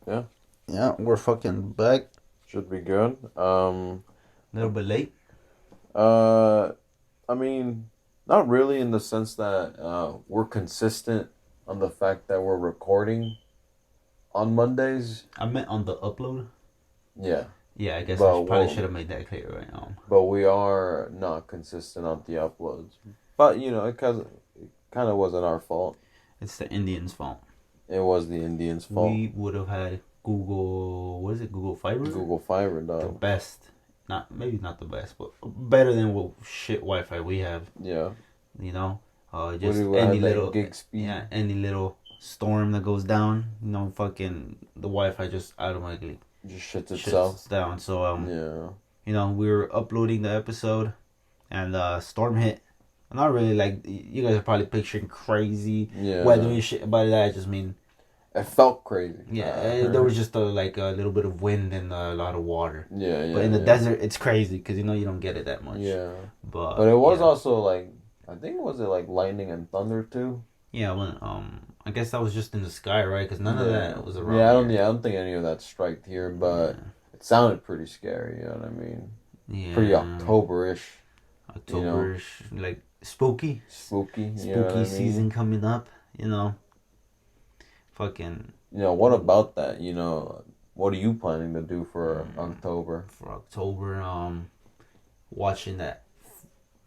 Yeah. Yeah, we're fucking back. Should be good. A little bit late. Uh, I mean, not really in the sense that we're consistent on the fact that we're recording on Mondays. I meant on the upload. Yeah, Yeah, I guess I but probably should what? have made that clear right now. But we are not consistent on the uploads. But it kind of wasn't our fault. It's the Indians' fault. It was the Indians' fault. We would have had Google. What is it? Google Fiber. Google Fiber, The dog. best. Not maybe not the best, but better than what shit Wi-Fi we have. Yeah. You know, We just had any that little gig speed. yeah, any little storm that goes down. Fucking the Wi-Fi just automatically Just shits itself. shuts down. So Yeah. we were uploading the episode, and storm hit. Not really like you guys are probably picturing crazy weather Yeah. and shit. By that I just mean It felt crazy. yeah, there was just like a little bit of wind and a lot of water. Yeah, yeah. But in the yeah. desert, it's crazy because you don't get it that much. Yeah. But But it was yeah. also like I think was it like lightning and thunder too? Yeah, when I guess that was just in the sky, right? Because none of that was around. Yeah, I don't think any of that striked here, but it sounded pretty scary. You know what I mean? Yeah. Pretty October-ish. Octoberish, like spooky. Spooky. You Spooky know what I mean? season coming up. Fucking. What about that? What are you planning to do for October? For October, watching that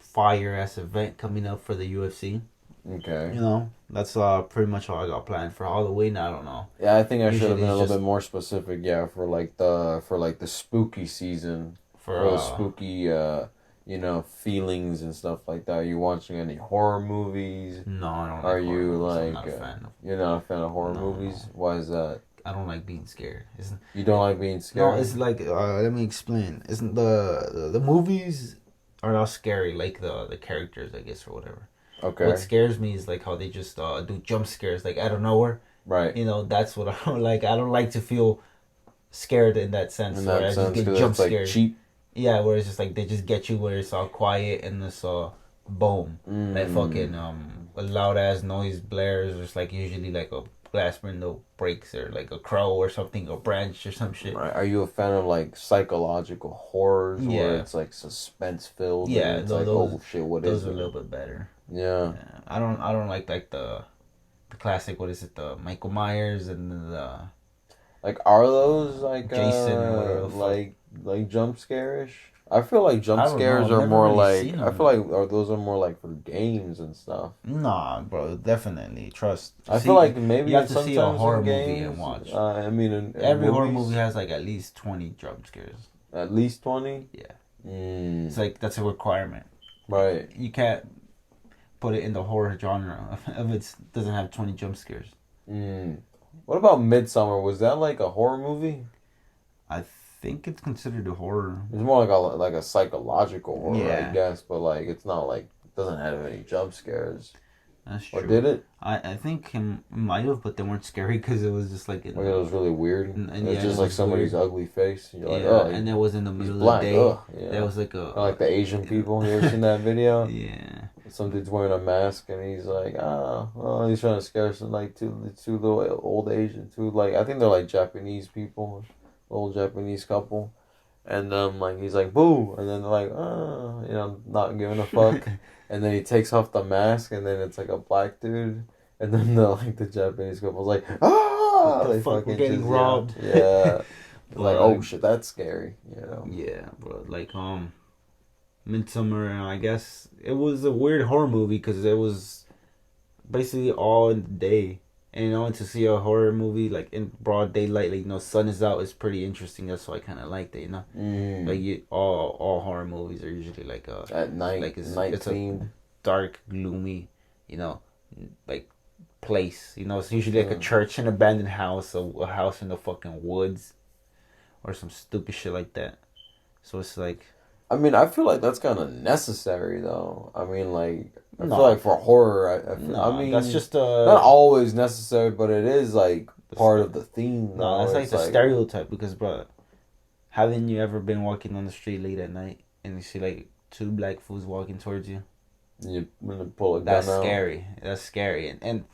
fire ass event coming up for the UFC. Okay. That's pretty much all I got planned for Halloween. I don't know. Yeah, I think I should have Usually been a it's little just bit more specific. Yeah, for the spooky season, for for the spooky feelings and stuff like that. Are you watching any horror movies? no, I don't. Are Like horror you movies. I'm like not a fan of. you're not a fan of horror No, movies? no. Why is that? I don't like being scared. You don't like being No, scared? it's like let me explain. Isn't the movies are not scary like the characters, I guess, or whatever. Okay. What scares me is like how they just do jump scares like out of nowhere. Right. That's what I don't like. I don't like to feel scared in that sense. In Where that I sense, just get because jump it's like scared. cheap. Yeah, where it's just like they just get you where it's all quiet and it's boom, like fucking a loud ass noise blares. Or it's like usually like a glass window breaks or like a crow or something, a branch or some shit. Right. Are you a fan of like psychological horrors where Yeah. it's like suspense filled? Yeah, and it's those, like, oh shit, what is those are it? a little bit better. Yeah. Yeah, I don't like the classic. What is it? The Michael Myers and the Like, are those like Jason or whatever the fuck. like jump scarish? I feel like I jump don't know, scares I've are never more really like seen I them. feel like those are more like for games and stuff. Nah, bro, definitely trust. I See, feel like maybe you have to see a sometimes horror in movie games. and watch. I mean, in Every horror movies, movie has like at least 20 jump scares. at least 20. Yeah, it's Mm, like that's a requirement. right. You can't put it in the horror genre if it doesn't have 20 jump scares. Mm. What about Midsummer? Was that like a horror movie? I think it's considered a horror. It's more like a psychological horror, Yeah. I guess, but like it's not like it doesn't have any jump scares. That's Or true. did it? I think him might have, but they weren't scary because it was just like Like it was really weird. And It's yeah, just it like was somebody's weird. ugly face. You're like, Yeah, oh, and that was in the he's middle black. of the day. Ugh, yeah. That was like Kinda like the Asian people. You ever seen that video? yeah. Some dude's wearing a mask and he's like, well, he's trying to scare some like two little old Asian two like I think they're like Japanese people, old Japanese couple, and like he's like boo, and then they're like not giving a fuck, and then he takes off the mask and then it's like a black dude, and then the Japanese couple's like What the they fuck, we're fucking getting just, robbed. yeah. Like, Well, oh shit, that's scary. Yeah, bro. Like Midsummer, I guess it was a weird horror movie because it was basically all in the day. And to see a horror movie like in broad daylight, like sun is out, is pretty interesting. That's why I kind of liked it. Like all horror movies are usually like At night, like night it's a themed. dark, gloomy, you know, like place. It's usually like a church, an abandoned house, a house in the fucking woods, or some stupid shit like that. So it's like I mean, I feel like that's kind of necessary, though. I mean, like, I no, feel like for horror, no, I mean, that's just not always necessary, but it is like part of the theme. no, Though. that's like It's the stereotype because, bro, haven't you ever been walking on the street late at night and you see like two black fools walking towards you? You when you pull a gun That's out. scary. That's scary, and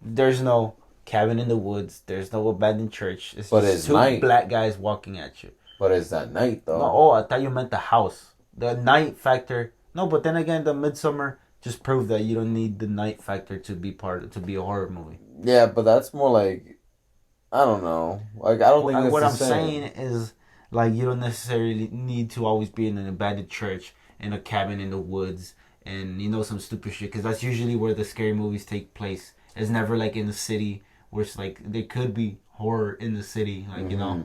there's no cabin in the woods. There's no abandoned church. It's But just it's two night. black guys walking at you. But it's that night No, though. oh, I thought you meant the house. The night factor. No, but then again, the Midsummer just proved that you don't need the night factor to be to be a horror movie. Yeah, but that's more like I don't know. Like I don't think that's What the I'm saying same. is, like, you don't necessarily need to always be in an abandoned church, in a cabin in the woods, and some stupid shit. Because that's usually where the scary movies take place. It's never like in the city where it's like there could be horror in the city, like Hmm.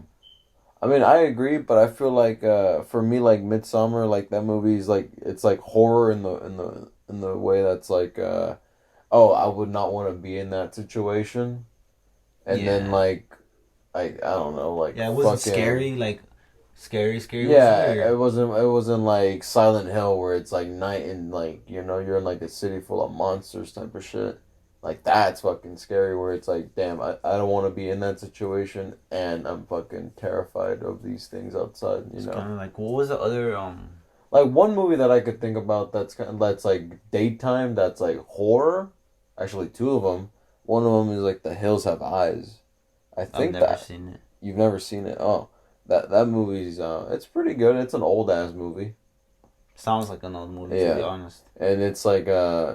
I mean, I agree, but I feel like for me, like Midsummer, like that movie is like it's like horror in the way that's like oh, I would not want to be in that situation, and then Yeah, like I don't know, like yeah. It wasn't fucking scary, like scary. It was yeah, weird. it wasn't like Silent Hill where it's like night and like you're in like a city full of monsters type of shit. Like that's fucking scary where it's like damn I don't want to be in that situation and I'm fucking terrified of these things outside, you It's know. kind of like what was the other Like one movie that I could think about that's like daytime that's like horror. Actually, two of them. One of them is like The Hills Have Eyes. I I've think never that seen it. you've never seen it. Oh, that movie's it's pretty good. It's an old ass movie. Sounds like an old movie, to be Yeah, honest. and it's like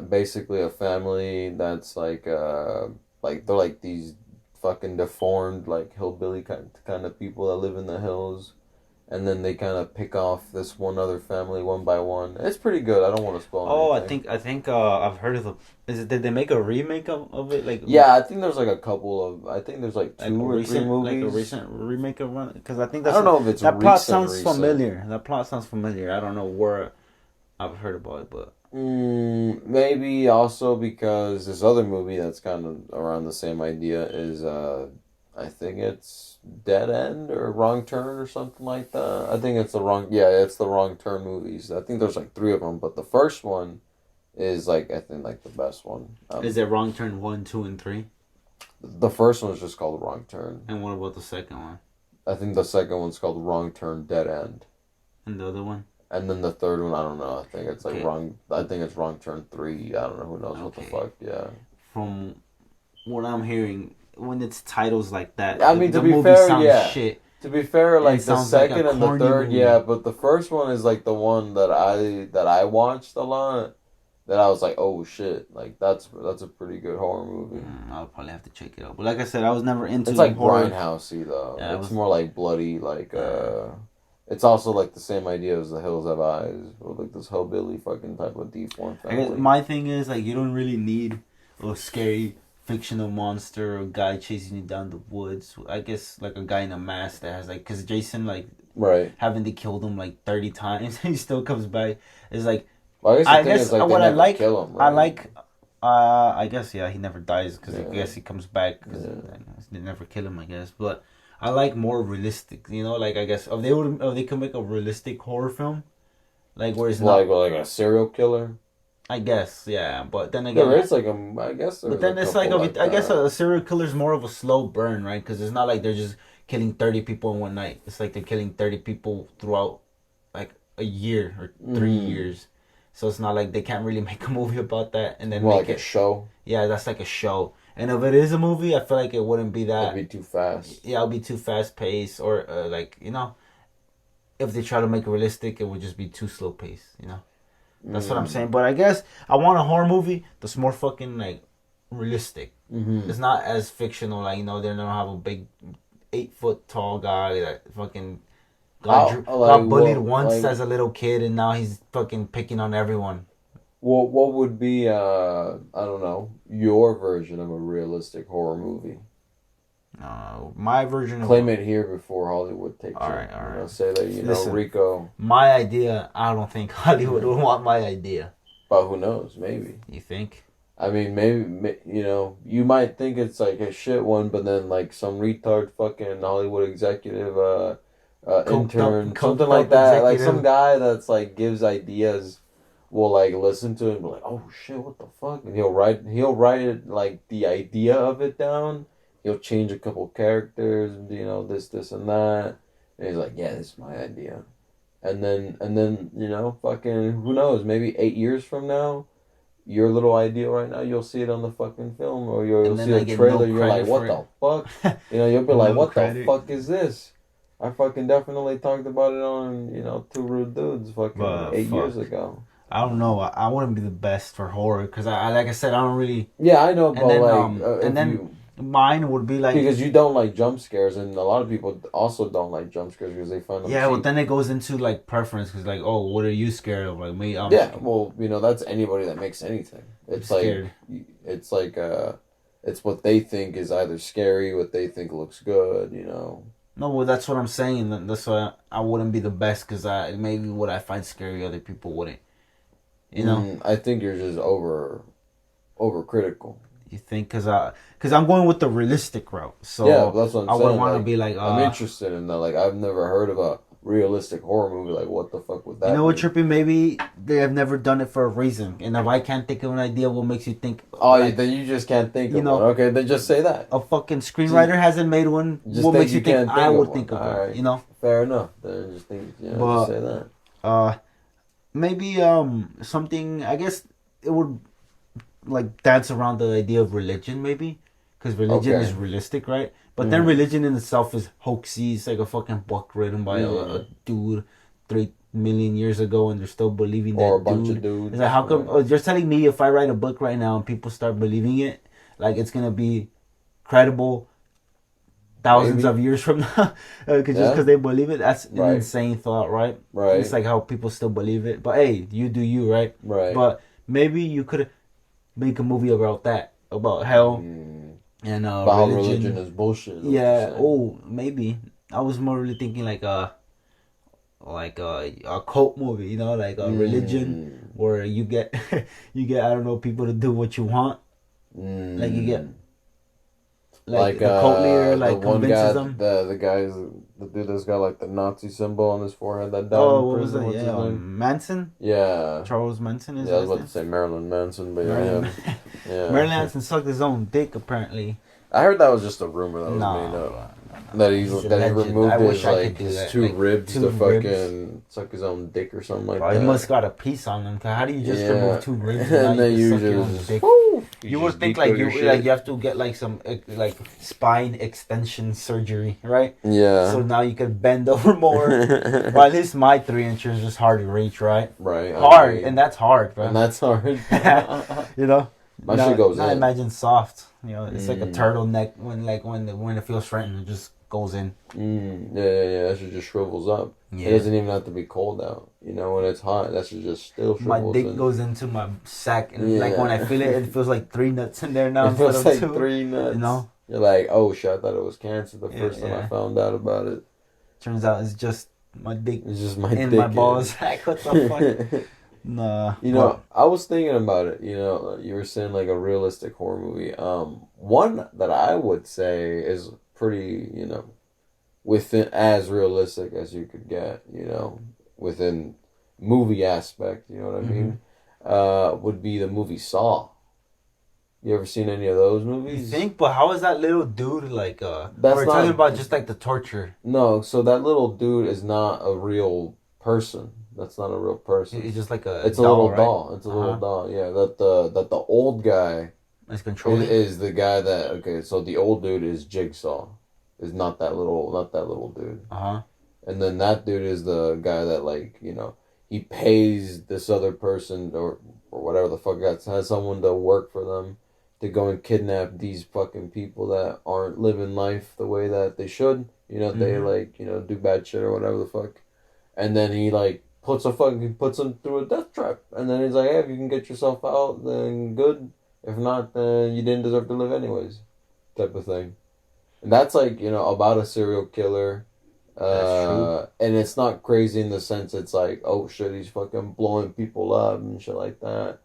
basically a family that's like they're like these fucking deformed like hillbilly kind of people that live in the hills, and then they kind of pick off this one other family one by one. It's pretty good. I don't want to spoil Oh, anything. I think I've heard of the. Is it? Did they make a remake of it? Yeah, I think there's like a couple of. I think there's like Like two or three a movies. recent remake of one? Because I think I don't know if it's that plot recent, sounds recent. familiar. That plot sounds familiar. I don't know where I've heard about it, but Maybe also because this other movie that's kind of around the same idea is I think it's Dead End or Wrong Turn or something like that. I think it's the wrong yeah, it's the Wrong Turn movies. I think there's like three of them, but the first one is like I think like the best one. is it Wrong Turn 1, 2, and 3? The first one is just called Wrong Turn. And what about the second one? I think the second one's called Wrong Turn Dead End. And the other one? And then the third one, I don't know. I think it's like Okay, wrong. I think it's Wrong Turn 3. I don't know. Who knows what the okay. fuck? Yeah. From what I'm hearing, when it's titles like that, I the, mean, to the be movie fair, sounds yeah. shit. To be fair, And it like the sounds like a second and the corny third, yeah, movie. but the first one is like the one that I watched a lot. That I was like, oh shit, like that's a pretty good horror movie. I'll probably have to check it out. But like I said, I was never into It's like horror. grindhousey though. Yeah, I It's was. more like bloody, like Uh, It's also like the same idea as The Hills Have Eyes, or like this hillbilly fucking type of deformed I guess family. my thing is like you don't really need a scary fictional monster or guy chasing you down the woods. I guess like a guy in a mask that has like, cause Jason like Right. having to kill him like 30 times and he still comes back. It's like Well, I guess the I thing guess is like they what I never like kill him, I right? like I guess yeah he never dies because I Yeah. guess he comes back because Yeah. they never kill him I guess, but I like more realistic, like I guess if they could make a realistic horror film like where it's Like not, well, like a serial killer. I guess yeah, but then There again. is like I guess But there's a then it's like couple like I guess that. a serial killer is more of a slow burn, right? Because it's not like they're just killing 30 people in one night. It's like they're killing 30 people throughout like a year or 3 years. So it's not like they can't really make a movie about that and then More make like a it. show. Yeah, that's like a show. And if it is a movie, I feel like it wouldn't be It'd that. be too fast. Yeah, it'll be too fast paced or like if they try to make it realistic, it would just be too slow paced. That's what I'm Mm. saying. But I guess I want a horror movie that's more fucking like realistic. Mm-hmm. It's not as fictional. Like they don't have a big 8 foot tall guy that fucking How like got bullied what once like as a little kid and now he's fucking picking on everyone. what would be I don't know your version of a realistic horror movie? My version of Claim it here before Hollywood takes all it. right, all right. Say that Listen, Rico, my idea. I don't think Hollywood would want my idea. but who knows? Maybe. You think? I mean, maybe you might think it's like a shit one, but then like some retard fucking Hollywood executive, intern, something Coked like up that, like some executive. guy that's like gives ideas, will like listen to it and be like, oh shit, what the fuck, and he'll write it like the idea of it down. He'll change a couple characters, this and that, and he's like, yeah, this is my idea, and then fucking who knows, maybe 8 years from now your little idea right now, you'll see it on the fucking film, or you'll And then see I a get no trailer. You're like, credit what for the it. fuck? You'll be like, No what the credit. fuck is this? I fucking definitely talked about it on, Two Rude Dudes fucking But 8 years fuck, ago. I don't know. I wouldn't be the best for horror because I like I said, I don't really. Yeah, I know, And but then like, and if then you, mine would be like, because you don't like jump scares, and a lot of people also don't like jump scares because they find them yeah. Well, cheap. then it goes into like preference because like, oh, what are you scared of? Like me, Yeah, well, that's anybody that makes anything. I'm It's like, scared. it's like, it's what they think is either scary, what they think looks good, No, well, that's what I'm saying. That's why I wouldn't be the best because I maybe what I find scary, other people wouldn't. You know. I think you're just overcritical. You think because I'm going with the realistic route, Yeah, so that's what I'm I would saying. want to Like, be like, I'm interested in that. Like, I've never heard of a realistic horror movie. Like, what the fuck would you that know what, be? Trippy? Maybe they have never done it for a reason, and if I can't think of an idea, what makes you think? Oh, yeah, Like, then you just can't think you of one. know, Okay, then just say that. a fucking Just, screenwriter hasn't made one. just What think makes you you think can't I think of would one. think of All one? right, You know, fair enough. Then just think, just but say that. uh, maybe something. I guess it would like dance around the idea of religion, maybe, because religion is Okay. realistic, right? But then Mm. religion in itself is hoaxy. It's like a fucking book written by a Mm. dude 3 million years ago, and they're still believing Or a that bunch of dude. It's dudes. like how come? Right. Oh, you're telling me if I write a book right now and people start believing it, like it's gonna be credible thousands Maybe. of years from now, just Yeah. because they believe it? That's an Right. insane thought, right? It's Right. like how people still believe it. But hey, you do you, right? Right. But maybe you could make a movie about that, about hell Mm. and But how religion religion. is bullshit. Is what you're Yeah. saying. Oh, maybe. I was more really thinking like a cult movie, you know, like a religion Mm. where you get you get I don't know people to do what you want. Like you get Mm. like Like the cult leader the like one convinces guy, them. the guy's the dude that's got like the Nazi symbol on his forehead that died Oh, in what was prison. that? What's his Yeah, name? Manson. Yeah, Charles Manson is yeah. I was his about to name. say Marilyn Manson, but yeah, Marilyn. him. Yeah. Marilyn Manson sucked his own dick apparently. I heard that was just a rumor that was made No, up. bro, no, That no. He's a he legend. removed I his wish I could like do his that. two Like ribs two to ribs. fucking suck his own dick or something like Bro, he that. must got a piece on him. 'Cause how do you just remove Yeah, two ribs and now and you then can you suck your own just dick? whoo, You would just think deep throat your like shit. you have to get like some like spine extension surgery, right? So Yeah. now you can bend over more. Well, at least my 3 inches is just hard to reach, right? Right. Hard, Agreed. and that's hard, bro. And that's hard. You know. My shit goes Now in. imagine soft. You know, it's like a Mm. turtleneck when it feels threatened, it just goes in. Yeah. That shit just shrivels up. It Yeah. doesn't even have to be cold out. When it's hot, that shit just still My shrivels dick in. goes into my sack, and like when I Yeah. feel it, it feels like 3 nuts in there now It instead feels of like two. 3 nuts. You know. You're like, oh shit, I thought it was cancer the Yeah, first time I yeah. found out about it. Turns out it's just my dick It's just my in dick. my balls. Like what the fuck? Nah. But I was thinking about it. You were saying like a realistic horror movie. One that I would say is pretty, within as realistic as you could get, within movie aspect, you know what I mean? Would be the movie Saw. You ever seen any of those you movies? think? But how is that little dude like? That's We're not talking about just like the torture. No, so that little dude is not a real person. That's not a real person. He's just like a It's a doll, little right? doll. It's a little doll. Yeah, that the old guy It's controlling. is the guy that okay. So the old dude is Jigsaw, is not that little dude. Uh-huh. And then that dude is the guy that like he pays this other person or whatever the fuck has someone to work for them to go and kidnap these fucking people that aren't living life the way that they should. They like do bad shit or whatever the fuck, and then he like puts them through a death trap, and then he's like, hey, if you can get yourself out, then good. If not, then you didn't deserve to live anyways, type of thing. And that's like about a serial killer. That's true. And it's not crazy in the sense it's like, oh shit, he's fucking blowing people up and shit like that.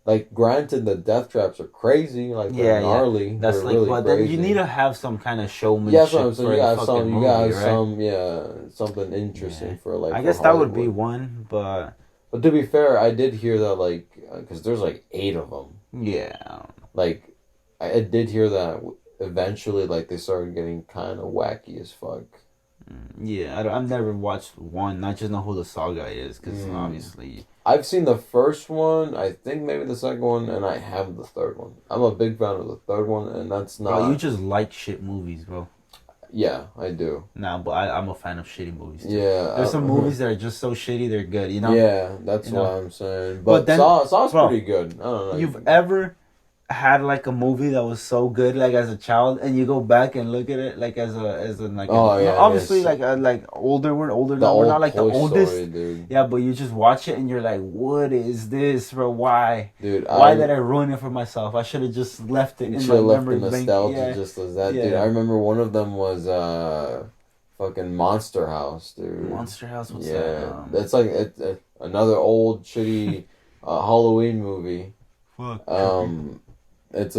Like, granted, the death traps are crazy, like they're gnarly. That's they're like, really but crazy. then you need to have some kind of showmanship Yeah, that's what I'm saying. for You the gotta have fucking some, movie, you gotta have right? some, something interesting Yeah. for like. I for guess that would be Hollywood. one, but But to be fair, I did hear that like, because there's like 8 of them. yeah, Like, I did hear that eventually, like they started getting kind of wacky as fuck. Yeah, I've never watched one. I just know who the Saw guy is because obviously. I've seen the first one. I think maybe the second one, and I have the third one. I'm a big fan of the third one, and that's Bro, you not. just like shit movies, bro. Yeah, I do. Nah, but I'm a fan of shitty movies too. Yeah, There's some movies that are just so shitty they're good, you know. yeah, that's You what know. I'm saying. But But then, Saw's bro, pretty good. I don't know. You you've think? ever had like a movie that was so good like as a child and you go back and look at it like as a like Oh no, yeah, obviously yes. like older, we're older The now, we're not old like the Toy oldest. Story, dude. Yeah, but you just watch it and you're like, what is this, bro? Dude, Why did I ruin it for myself? I should have just left it in should my have left the memory bank. nostalgia Yeah, just as that, dude. I yeah. remember one of them was fucking Monster House, dude. Monster House, what's that? Yeah, that's like another old shitty Halloween movie. Fuck. It's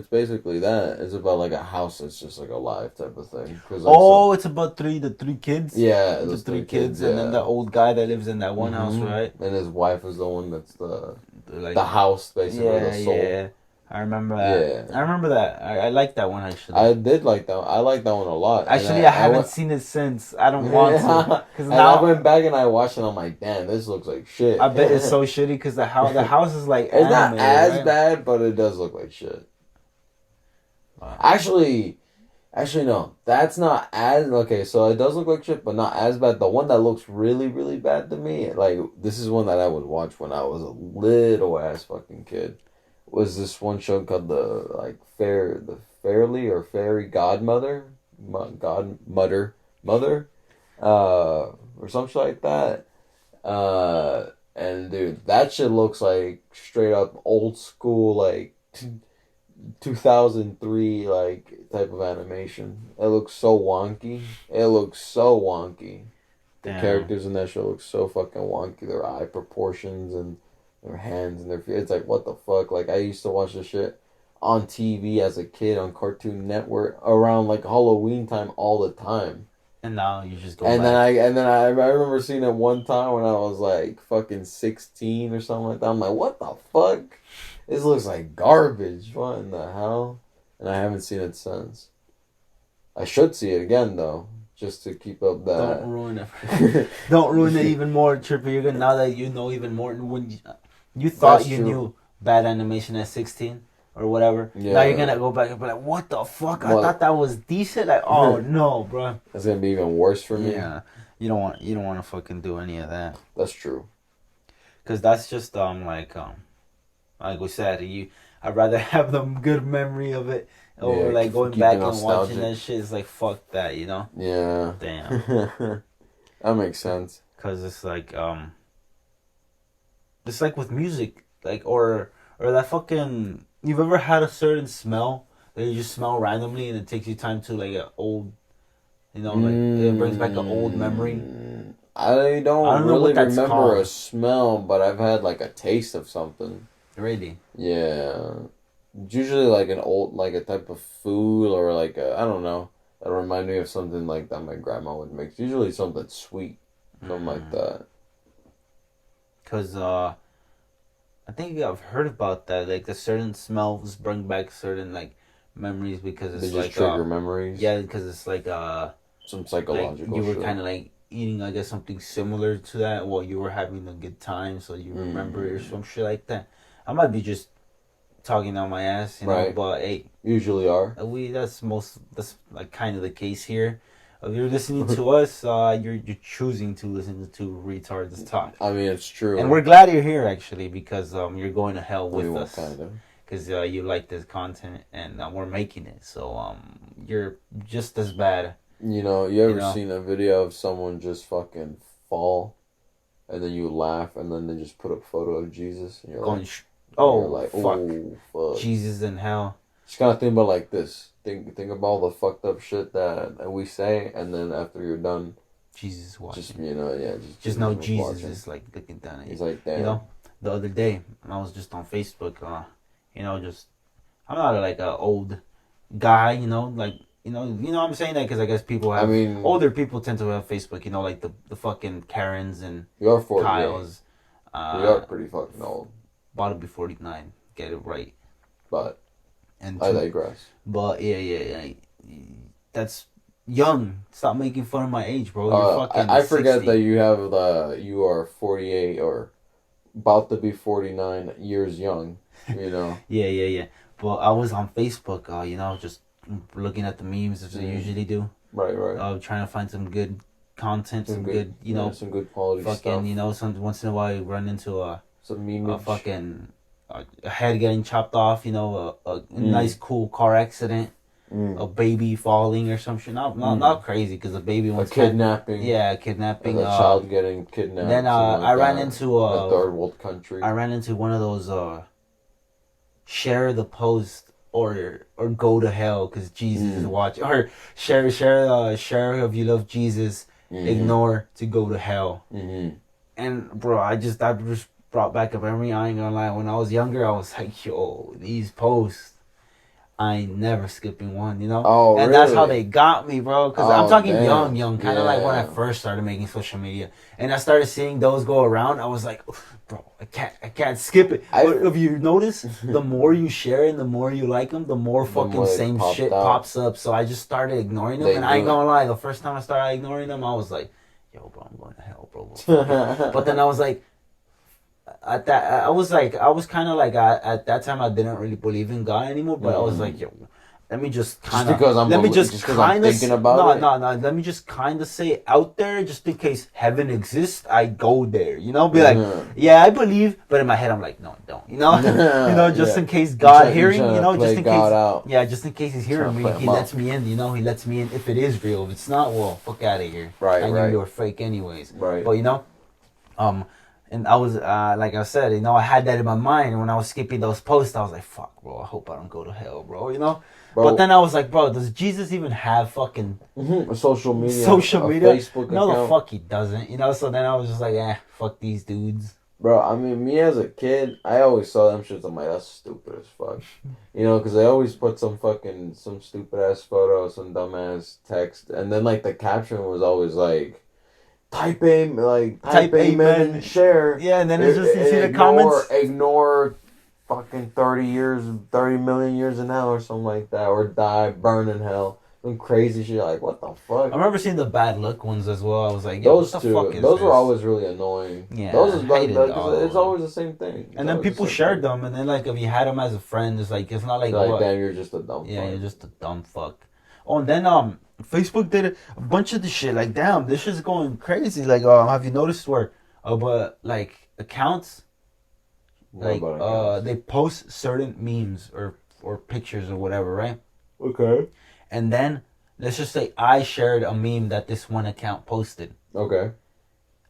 basically that. It's about like a house that's just like alive type of thing. Cause like Oh, it's about the three kids. yeah, The those three three kids, kids, and then yeah. the old guy that lives in that one house, right? And his wife is the one that's Like, the house, basically the soul. yeah. I remember that. Yeah. I remember that. I like that one actually. I did like that. I like that one a lot. Actually, I haven't seen it since. I don't want to, because And I now went back and I watched it. I'm like, damn, this looks like shit. I bet it's so shitty because the house is like It's not animated, as right? bad, but it does look like shit. Wow. Actually, no. That's not as okay. So it does look like shit, but not as bad. The one that looks really, really bad to me, like this is one that I would watch when I was a little ass fucking kid. Was this one show called the Fairly or Fairy Godmother, Mother, or something like that. And dude, that shit looks like straight up old school 2003 like type of animation. It looks so wonky. It looks so wonky. The Damn. characters in that show look so fucking wonky. Their eye proportions and their hands and their feet. It's like, what the fuck? Like, I used to watch this shit on TV as a kid on Cartoon Network around like Halloween time all the time. And now you just go And back. then I remember seeing it one time when I was like fucking 16 or something like that. I'm like, what the fuck? This looks like garbage. What in the hell? And I haven't seen it since. I should see it again though, just to keep up that. Don't ruin it. Don't ruin it even more, Trippy. You're gonna, now that you know even more. When you thought That's you true. knew bad animation at 16 or whatever, Yeah. now you're gonna go back and be like, "What the fuck? I What? thought that was decent." Like, oh no, bro. It's gonna be even worse for me. Yeah, you don't want to fucking do any of that, That's true. because that's just like we said, I'd rather have the good memory of it over Yeah, like going keep back it and watching nostalgic. that shit. It's like fuck that, you know? Yeah. Damn. That makes sense. Because it's like with music, like or that fucking. You've ever had a certain smell that you just smell randomly and it takes you time to like an old, like it brings back an old memory. I don't I don't know really what that's remember called. a smell, but I've had like a taste of something. Really? Yeah. It's usually like an old, like a type of food or like I don't know. That remind me of something like that my grandma would make. It's usually something sweet, something like that. Because I think I've heard about that. Like the certain smells bring back certain like memories because They it's just like trigger memories. yeah, because it's like Some like psychological you were shit. kind of like eating, I guess, something similar to that while you were having a good time, so you remember it or some shit like that. I might be just talking on my ass, you know, Right. but hey, Usually are. that's like kind of the case here. If you're listening to us, you're choosing to listen to retards talk. I mean, it's true. And we're glad you're here actually because you're going to hell with us Kind of. because you like this content and we're making it. So you're just as bad. You ever seen a video of someone just fucking fall, and then you laugh, and then they just put a photo of Jesus, and you're Going, like, fuck. oh fuck. Jesus in hell. Just kind of think about like this. Think about all the fucked up shit that we say, and then after you're done, Jesus is watching. just Know Jesus Jesus watching. is like looking down at you. He's like, damn. You know, the other day I was just on Facebook. Just I'm not like a old guy. What I'm saying that because I guess people have. Older people tend to have Facebook. Like the fucking Karens and You're 40. Kyles. You're pretty fucking old. About to be 49. Get it right. But And I digress. But yeah. That's young. Stop making fun of my age, bro. You're fucking I forget 60. that you are 48 or about to be 49 years young. You know. Yeah, yeah, yeah. But I was on Facebook, just looking at the memes as I usually do. Right, right. Trying to find some good content, Some some good, good, some good quality fucking, stuff. some once in a while you run into Some meme. a fucking a head getting chopped off, a nice cool car accident, a baby falling or some shit. Not crazy because the baby A was kidnapping. yeah, kidnapping. A child getting kidnapped. Then like I ran into a third world country. I ran into one of those share the post or go to hell because Jesus is watching, or share if you love Jesus, ignore to go to hell. And bro, that just brought back a memory. I ain't gonna lie, when I was younger I was like, yo, these posts, I ain't never skipping one, Oh, and really? that's how they got me, bro. Because I'm talking damn. young, kind of like when I first started making social media, and I started seeing those go around. I was like, bro, I can't skip it. But if you notice, the more you share and the more you like them, the more fucking same shit pops up. So I just started ignoring them, and I ain't gonna lie, the first time I started ignoring them, I was like, yo, bro, I'm going to hell, bro. But then I was like, at that, I was kind of like, at that time I didn't really believe in God anymore, but I was like, yo, let me just kind of thinking about it. No, let me just kind of say it out there, just in case heaven exists, I go there, be like, yeah, I believe, but in my head I'm like, no, I don't, just in case God hearing, just in case, just in case he's hearing me, he lets me in, he lets me in if it is real. If it's not, well, fuck out of here. Right, I knew you were fake anyways. Right. But and I was, like I said, I had that in my mind. And when I was skipping those posts, I was like, fuck, bro, I hope I don't go to hell, bro, Bro, but then I was like, bro, does Jesus even have fucking social media? Facebook account? No, the fuck he doesn't, So then I was just like, fuck these dudes. Bro, I mean, me as a kid, I always saw them shits. I'm like, that's stupid as fuck. Because they always put some stupid ass photo, some dumb ass text. And then, like, the caption was always like, type amen and share. Yeah, and then it's just, you see the comments? Ignore fucking 30 million years in hell or something like that. Or die, burn in hell. Some crazy shit. Like, what the fuck? I remember seeing the bad look ones as well. I was like, those two, those were always really annoying. Yeah, those is like it's always the same thing. And then people shared them, and then like if you had them as a friend, it's not like damn, you're just a dumb. Yeah, you're just a dumb fuck. Oh, and then Facebook did a bunch of the shit. Like, damn, this shit's going crazy. Like, have you noticed where, but like accounts, they post certain memes or pictures or whatever, right? Okay. And then let's just say I shared a meme that this one account posted. Okay.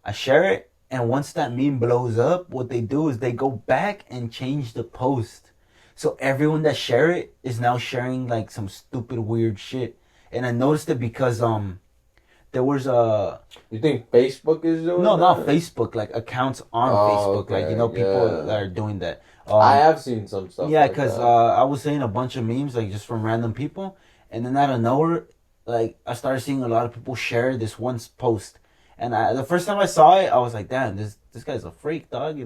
I share it, and once that meme blows up, what they do is they go back and change the post. So everyone that share it is now sharing like some stupid weird shit. And I noticed it because there was a. You think Facebook is doing? No, that? Not Facebook. Like accounts on Facebook. Okay, like people that are doing that. I have seen some stuff. Yeah, because I was seeing a bunch of memes like just from random people, and then out of nowhere, like I started seeing a lot of people share this one post, and the first time I saw it, I was like, damn, this guy's a freak, dog,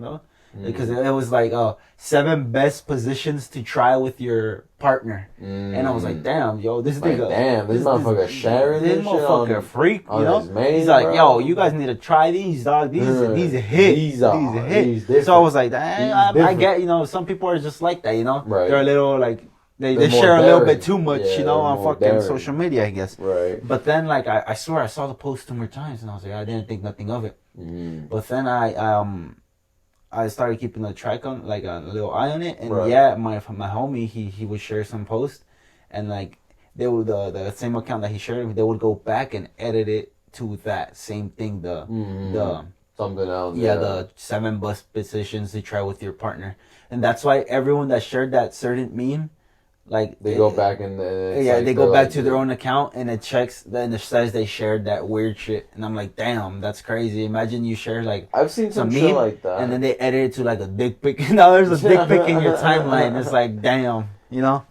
Because it was like 7 best positions to try with your partner, and I was like, "Damn, yo, this nigga, this motherfucker sharing this motherfucker freak, He's like, bro. yo, you guys need to try these, dog. These a hit. These a hit. So I was like, I get, some people are just like that, Right. They're a little like they share a little bit too much, on fucking daring. social media, I guess. Right. But then, like, I swear I saw the post 2 more times, and I was like, I didn't think nothing of it. But then I started keeping a track on, like a little eye on it, and my homie he would share some posts, and like they would the same account that he shared, they would go back and edit it to that same thing, the something else. Yeah, the 7 best positions to try with your partner, and that's why everyone that shared that certain meme, like they go back and they go back to their own account and it checks, then it says they shared that weird shit, and I'm like, damn, that's crazy. Imagine you share like I've seen some shit like that, and then they edit it to like a dick pic. Now there's a dick pic in your timeline. It's like, damn,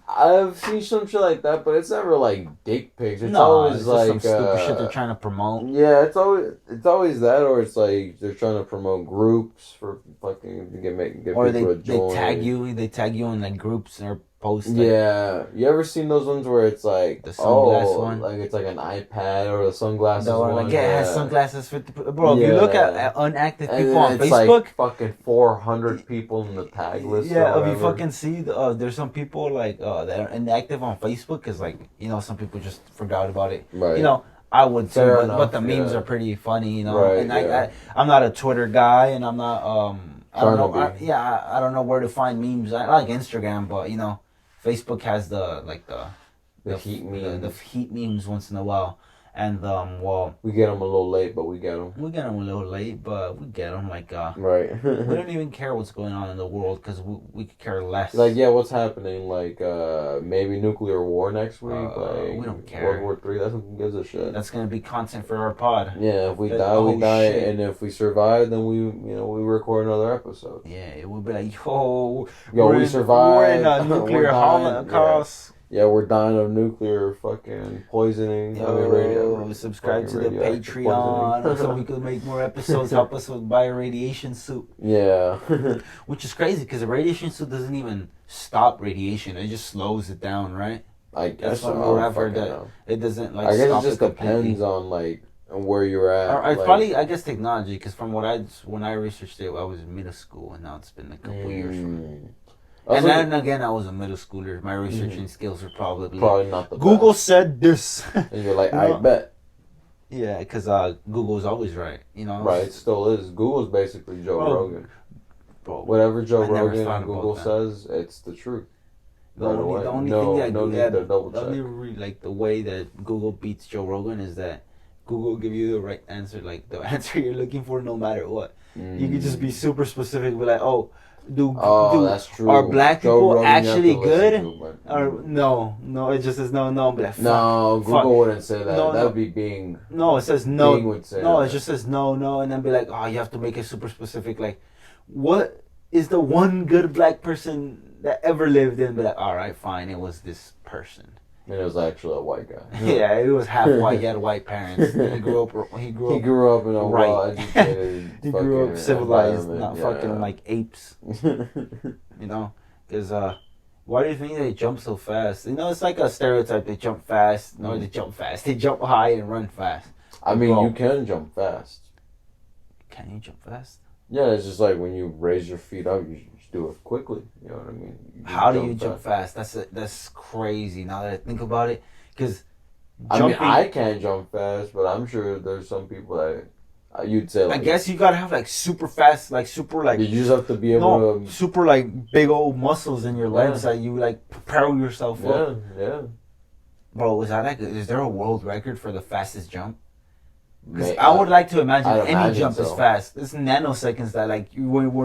I've seen some shit like that, but it's never like dick pics. It's always like some stupid shit they're trying to promote. Yeah, it's always that, or it's like they're trying to promote groups for fucking get or people to join. they tag you in like groups or post. Like, Yeah, you ever seen those ones where it's like, the sunglass oh, one. like it's like an iPad or the sunglasses The one, one? like, yeah, it has Yeah, sunglasses. Bro, if you look yeah. at unactive And people on then it's Facebook, like fucking 400 people in the tag list or yeah, if you whatever. fucking see, there's some people like that are inactive on Facebook because like some people just forgot about it. Right. I would too, Fair but the enough. memes Yeah. are pretty funny. Right. And Yeah. I'm not a Twitter guy, and I'm not I don't Trying to know. be. I don't know where to find memes. I like Instagram, but Facebook has The heat the memes. heat memes once in a while, and well, We get them a little late, but we get them. we get them a little late, but we get them Right. we don't even care what's going on in the world because we could care less. Like, yeah, what's happening? Like, maybe nuclear war next week. Like, we don't care. World War III. That's who gives a shit. That's gonna be content for our pod. Yeah, if we die, we oh, die, shit. and if we survive, then we record another episode. Yeah, it would be like, yo, we survived. We're in a nuclear We're dying. holocaust. Yeah, we're dying of nuclear fucking poisoning. Yo, subscribe to the Patreon so we could make more episodes. Help us buy a radiation suit. Yeah. Which is crazy because a radiation suit doesn't even stop radiation. It just slows it down, right? I guess That's so. I've heard that it doesn't like. I guess stop it just depends on like where you're at. Or it's like, probably, I guess, technology. Because from when I researched it, I was in middle school, and now it's been a couple years. And then again, I was a middle schooler. My researching skills were probably not the Google best. said this. And you're like, I bet. Yeah, because Google's always right. Right, it still is. Google's basically Joe Rogan. Bro, whatever Joe Rogan and Google says, it's the truth. The only thing that like the way that Google beats Joe Rogan is that Google give you the right answer, like the answer you're looking for, no matter what. You could just be super specific, be like, that's true. Are black people actually good? Or it just says no. But like, no, Google wouldn't say that. No, that would be Bing. No, it says no. Bing would say it just says no, and then be like, you have to make it super specific. Like, what is the one good black person that ever lived? And be like, all right, fine, it was this person. And it was actually a white guy. Yeah, he was half white. He had white parents. He grew up in a well-educated. He grew up civilized, not fucking like apes. Because why do you think they jump so fast? It's like a stereotype. They jump fast. No, they jump fast. They jump high and run fast. I mean, you can jump fast. Can you jump fast? Yeah, it's just like when you raise your feet up, you just do it quickly. You know what I mean? How do you jump fast? That's crazy. Now that I think about it, because I can't jump fast, but I'm sure there's some people that you'd say. Like, I guess you gotta have like super fast, like super like. You just have to be able to super like big old muscles in your legs that you like propel yourself up. Yeah. Bro, is there a world record for the fastest jump? Because I would like to imagine any jump is fast. It's nanoseconds that like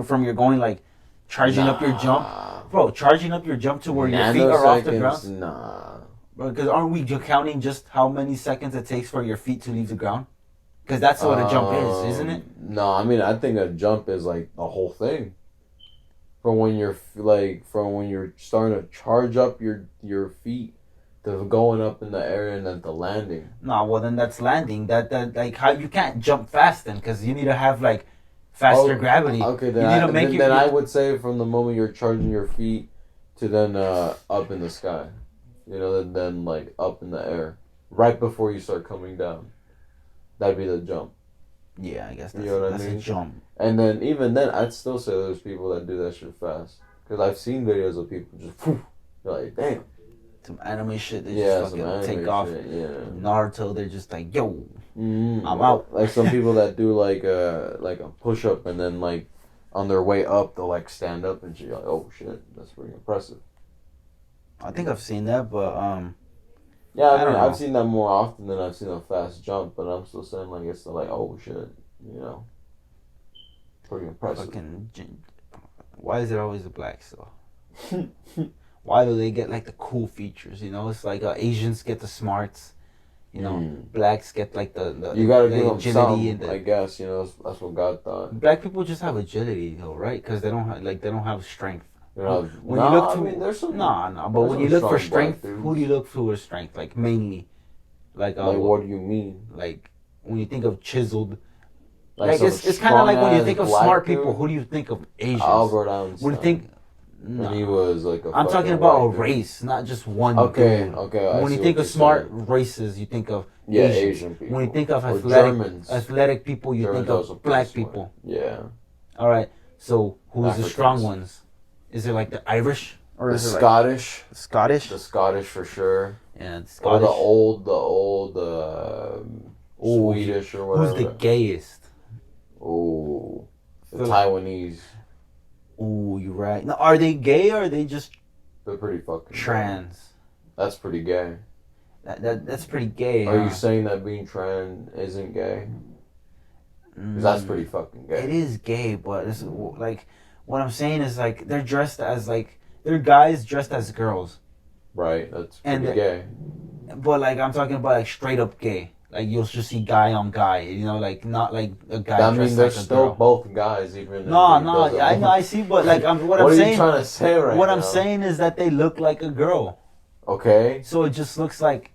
from you're going like charging up your jump, bro. Charging up your jump to where your feet are off the ground. Nah. Because aren't we counting just how many seconds it takes for your feet to leave the ground? Because that's what a jump is, isn't it? No, I mean I think a jump is like the whole thing. From when you're starting to charge up your feet. To going up in the air and then to landing. No, well then that's landing. That like how you can't jump fast then because you need to have like faster gravity. Okay, then I would say from the moment you're charging your feet to then up in the sky, then like up in the air, right before you start coming down, that'd be the jump. Yeah, I guess that's a jump. And then even then, I'd still say there's people that do that shit fast because I've seen videos of people just, you're like, damn. Some anime shit, they just fucking take off. Shit, yeah. Naruto, they're just like, yo, I'm out. Like some people that do like a push up and then like on their way up they'll like stand up and shit. You're like, oh shit, that's pretty impressive. I think I've seen that, but yeah, I mean I've seen that more often than I've seen a fast jump, but I'm still saying like it's like, oh shit, pretty impressive. Why is it always the blacks though? Why do they get like the cool features? It's like Asians get the smarts, blacks get like the you gotta the give them agility some, I guess that's what God thought. Black people just have agility though, right? Because they don't have strength. But when you look for strength, who do you look for with strength? Like mainly, like what do you mean? Like when you think of chiseled. Like it's kind of like when you think of smart people, who do you think of? Asians. Albert Einstein. When you think. when he was like a I'm fucking talking about a white dude. race, not just one Okay, dude. okay. I When see you think what of you're smart saying. races, you think of Yeah, Asians. Asian people. When you think of Or athletic Germans. athletic people, you Germans think also of pretty black smart. people. Yeah. All right. So who's the strong Africans. ones? Is it like the Irish or The is it Scottish. like Scottish? The Scottish for sure. Yeah, the Or Scottish. the old Ooh, Swedish or who's whatever. the gayest? Oh, the Phil- Taiwanese. Ooh, you're right. Now, are they gay or are they just They're pretty fucking trans? Gay. That's pretty gay. That's pretty gay. Are huh? you saying that being trans isn't gay? Because that's pretty fucking gay. It is gay, but it's like what I'm saying is like they're dressed as like they're guys dressed as girls, Right, that's And pretty gay. but like I'm talking about like straight up gay. Like you'll just see guy on guy, you know, like not like a guy I mean, dressed they're like a still girl. both guys, even. No, if he doesn't I know, look- I see, but like what what I'm are saying, you trying to say right what now? I'm saying is that they look like a girl, Okay. so it just looks like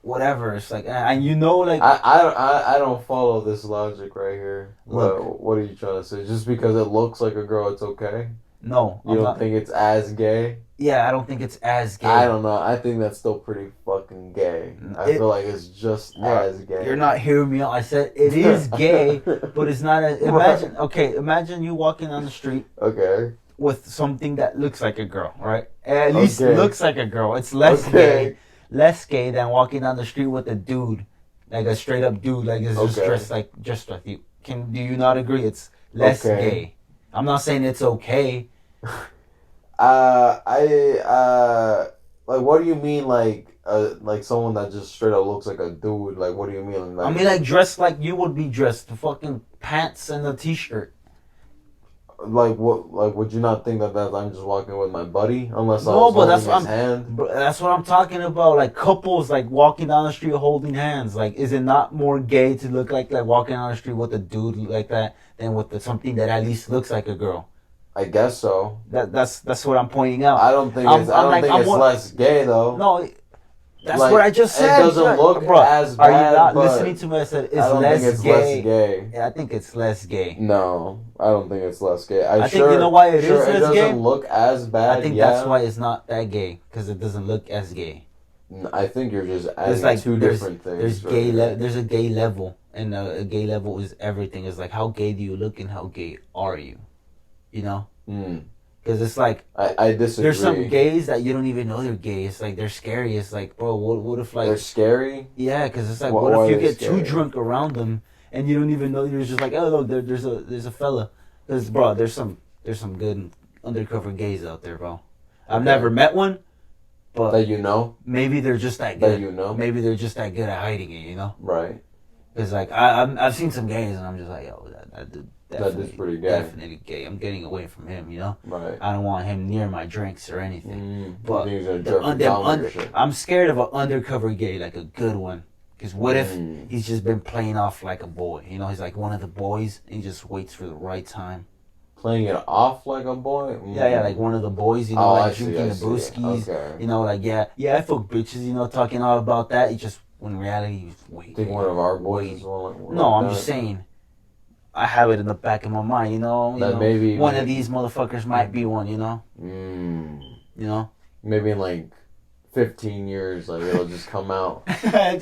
whatever. It's like, and you know, like I don't follow this logic right here. Look. What are you trying to say? Just because it looks like a girl, it's okay? no, You don't think it's as gay? Yeah, I don't think it's as gay. I don't know. I think that's still pretty fucking gay. I feel like it's just as gay. You're not hearing me out. I said it is gay, but it's not. Imagine you walking on the street Okay. with something that looks like a girl, right? At least Okay. looks like a girl. It's less gay than walking down the street with a dude, like a straight up dude, like is just dressed like you. Do you not agree? It's less gay. I'm not saying it's okay. Like, what do you mean, like someone that just straight up looks like a dude? Like, what do you mean? Like, I mean, like dressed like you would be dressed, the fucking pants and a t-shirt. Like what? Like, would you not think that I'm just walking with my buddy unless I No, was but holding that's his hand? That's what I'm talking about. Like couples, like walking down the street holding hands. Like, is it not more gay to look like walking down the street with a dude like that than with something that at least looks like a girl? I guess so. That's what I'm pointing out. I don't think it's less gay though. No, that's like, what I just said. It doesn't look bro, as bad. Are you not but listening to me? I said it's I don't less think it's gay. less gay. Yeah, I think it's less gay. No, I don't think it's less gay. I think you know why it is less it doesn't gay? look as bad. I think that's why it's not that gay because it doesn't look as gay. I think you're just adding Like, two different things. There's a gay level, and a gay level is everything. It's like how gay do you look and how gay are you? You know. Because it's like I disagree. There's some gays that you don't even know they're gay. It's like they're scary. It's like, bro, what if like they're scary? Yeah, because it's like, what if you get too drunk around them and you don't even know? You're just like, oh look, there's a fella. Because bro, there's some good undercover gays out there, bro. I've never met one, but that you know. Maybe they're just that good. That you know. Maybe they're just that good at hiding it. You know. Right. Because like I've seen some gays and I'm just like, yo, that dude. That is pretty gay. Definitely gay. I'm getting away from him, you know? Right. I don't want him near my drinks or anything. But shit. I'm scared of an undercover gay, like a good one. Because what if he's just been playing off like a boy? You know, he's like one of the boys and he just waits for the right time. Playing it off like a boy? Yeah, like one of the boys, you know, like drinking the brewskis. Okay. You know, like, yeah, I fuck bitches, you know, talking all about that. He just, when in reality, he's waiting. Think one of our boys is one No, I'm just saying. I have it in the back of my mind, you know. Maybe one of these motherfuckers might be one, you know. You know. Maybe in like 15 years, like it'll just come out. I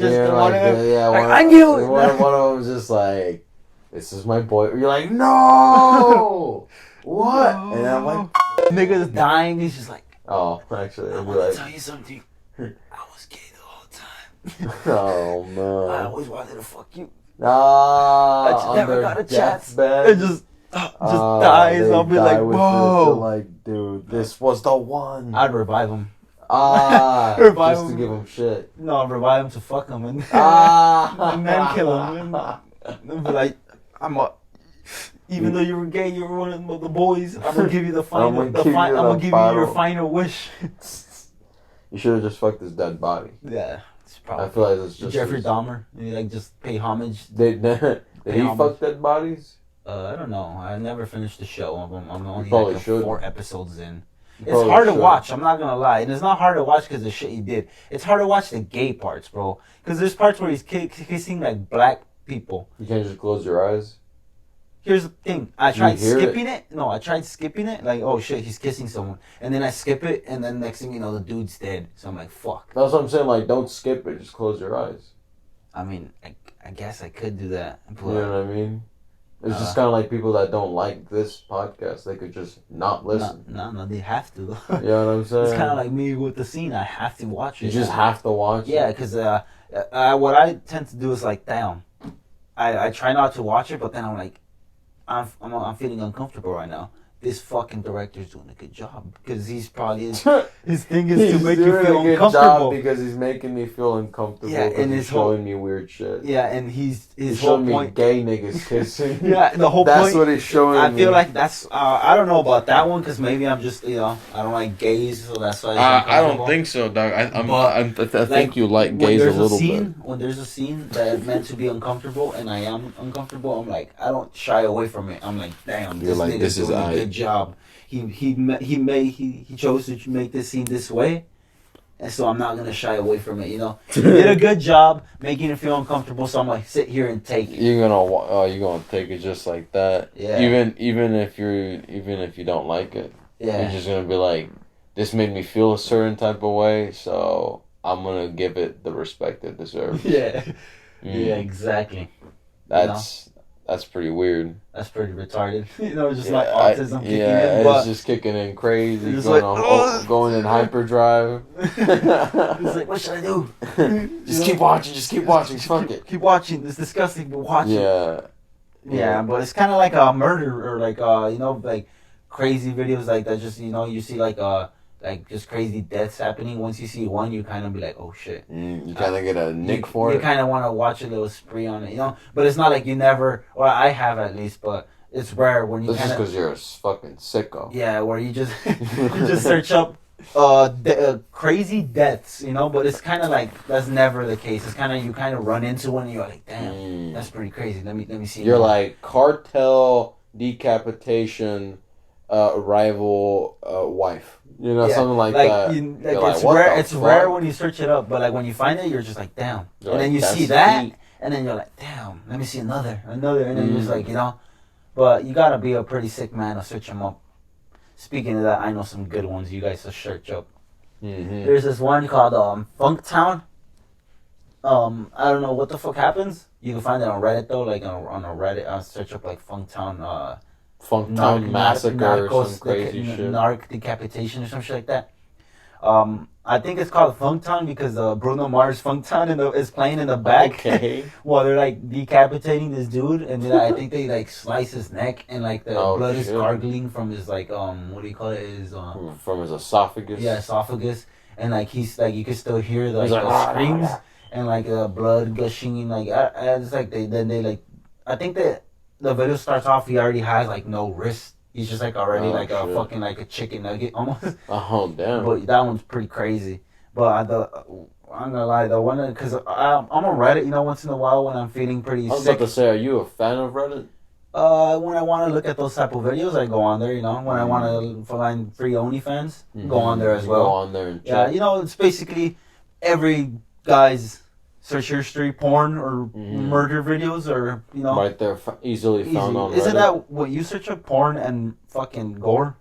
knew it. One of them's just like, "This is my boy." You're like, "No, what?" No. And I'm like, "Nigga's dying." He's just like, "Oh, actually, I want to tell you something. I was gay the whole time." Oh man. I always wanted to fuck you. I just never got a chance. It just dies. I'll be like, whoa. Like, dude, this was the one. I'd revive him. Just to give him shit. No, I'd revive him to fuck him and, and then kill him. And be like, even though you were gay, you were one of the boys. I'm gonna give you the final. I'm gonna give you your final wish. You should have just fucked his dead body. Yeah. I feel like it's just Jeffrey Dahmer. You like just pay homage. Did he fuck dead bodies? I don't know. I never finished the show. I'm only like 4 episodes in. It's hard to watch. I'm not gonna lie, and it's not hard to watch because the shit he did. It's hard to watch the gay parts, bro. Because there's parts where he's kissing like black people. You can't just close your eyes. here's the thing. I Do you tried hear skipping it. No, I tried skipping it. Like, oh shit, he's kissing someone, and then I skip it, and then next thing you know, the dude's dead. So I'm like, fuck. That's what I'm saying. Like, don't skip it. Just close your eyes. I mean, I guess I could do that. But, You know what I mean? It's just kind of like people that don't like this podcast. They could just not listen. No, they have to. You know what I'm saying? It's kind of like me with the scene. I have to watch it. You just have to watch it. Yeah, because what I tend to do is like, damn, I try not to watch it, but then I'm like, I'm feeling uncomfortable right now. This fucking director's doing a good job because he's probably his thing is to make you feel uncomfortable because he's making me feel uncomfortable. Yeah, and he's showing me weird shit. Yeah, and his showing whole point. Me gay niggas kissing. Yeah, the whole that's point. That's what he's showing. I me. feel like that's. I don't know about that one because maybe I'm just I don't like gays, so that's why. I don't think so, dog. I think you like gays a little bit. When there's a scene that's meant to be uncomfortable and I am uncomfortable, I'm like, I don't shy away from it. I'm like, damn, you're like, this is a good job. He chose to make this scene this way, and so I'm not gonna shy away from it. He did a good job making it feel uncomfortable. So I'm like, sit here and take it. You're gonna take it just like that. Yeah. Even if you don't like it. Yeah. You're just gonna be like, this made me feel a certain type of way, so I'm gonna give it the respect it deserves. Yeah. Yeah. Exactly. That's pretty weird. That's pretty retarded. Just like autism kicking in. Yeah, it's just kicking in crazy. Going in hyperdrive. It's like, what should I do? Just keep watching. Just keep watching. Fuck it. Keep watching. It's disgusting, but watch it. Yeah. Yeah, but it's kind of like a murder or like like crazy videos like that. Just you see like just crazy deaths happening. Once you see one, you kind of be like, oh shit. You kind of get a nick for it. You kind of want to watch a little spree on it, But it's not like you never, or I have at least, but it's rare when you. That's just because you're a fucking sicko. Yeah, where you just search up crazy deaths, But it's kind of like that's never the case. It's kind of you run into one and you're like, damn, that's pretty crazy. Let me see. You're like cartel decapitation, rival wife. Something like that. It's rare when you search it up, but like when you find it, you're just like, damn. And then you see that, and then you're like, damn. Let me see another, and then you're just like, But you gotta be a pretty sick man to search them up. Speaking of that, I know some good ones you guys should search up. Mm-hmm. There's this one called Funktown. I don't know what the fuck happens. You can find it on Reddit though, like on a Reddit. I'll search up like Funktown. Funktown massacre or some crazy shit. Narc decapitation or some shit like that. I think it's called Funktown because Bruno Mars Funktown is playing in the back. Okay. While they're like decapitating this dude, and then I think they like slice his neck and like the blood is gargling from his like what do you call it? From his esophagus. Yeah, esophagus, and like he's like you can still hear the screams and like blood gushing and like it's like they like I think that. The video starts off. He already has like no wrist. He's just like already a fucking like a chicken nugget almost. Oh damn! But that one's pretty crazy. But I'm gonna lie, the one because I'm on Reddit. Once in a while when I'm feeling pretty. I was sick. about to say, are you a fan of Reddit? When I want to look at those type of videos, I go on there. When I want to find free OnlyFans, go on there as well. Go on there and check. Yeah, it's basically every guy's search history, porn or murder videos, or right there, easily found on Reddit. Isn't that what you search up? Porn and fucking gore.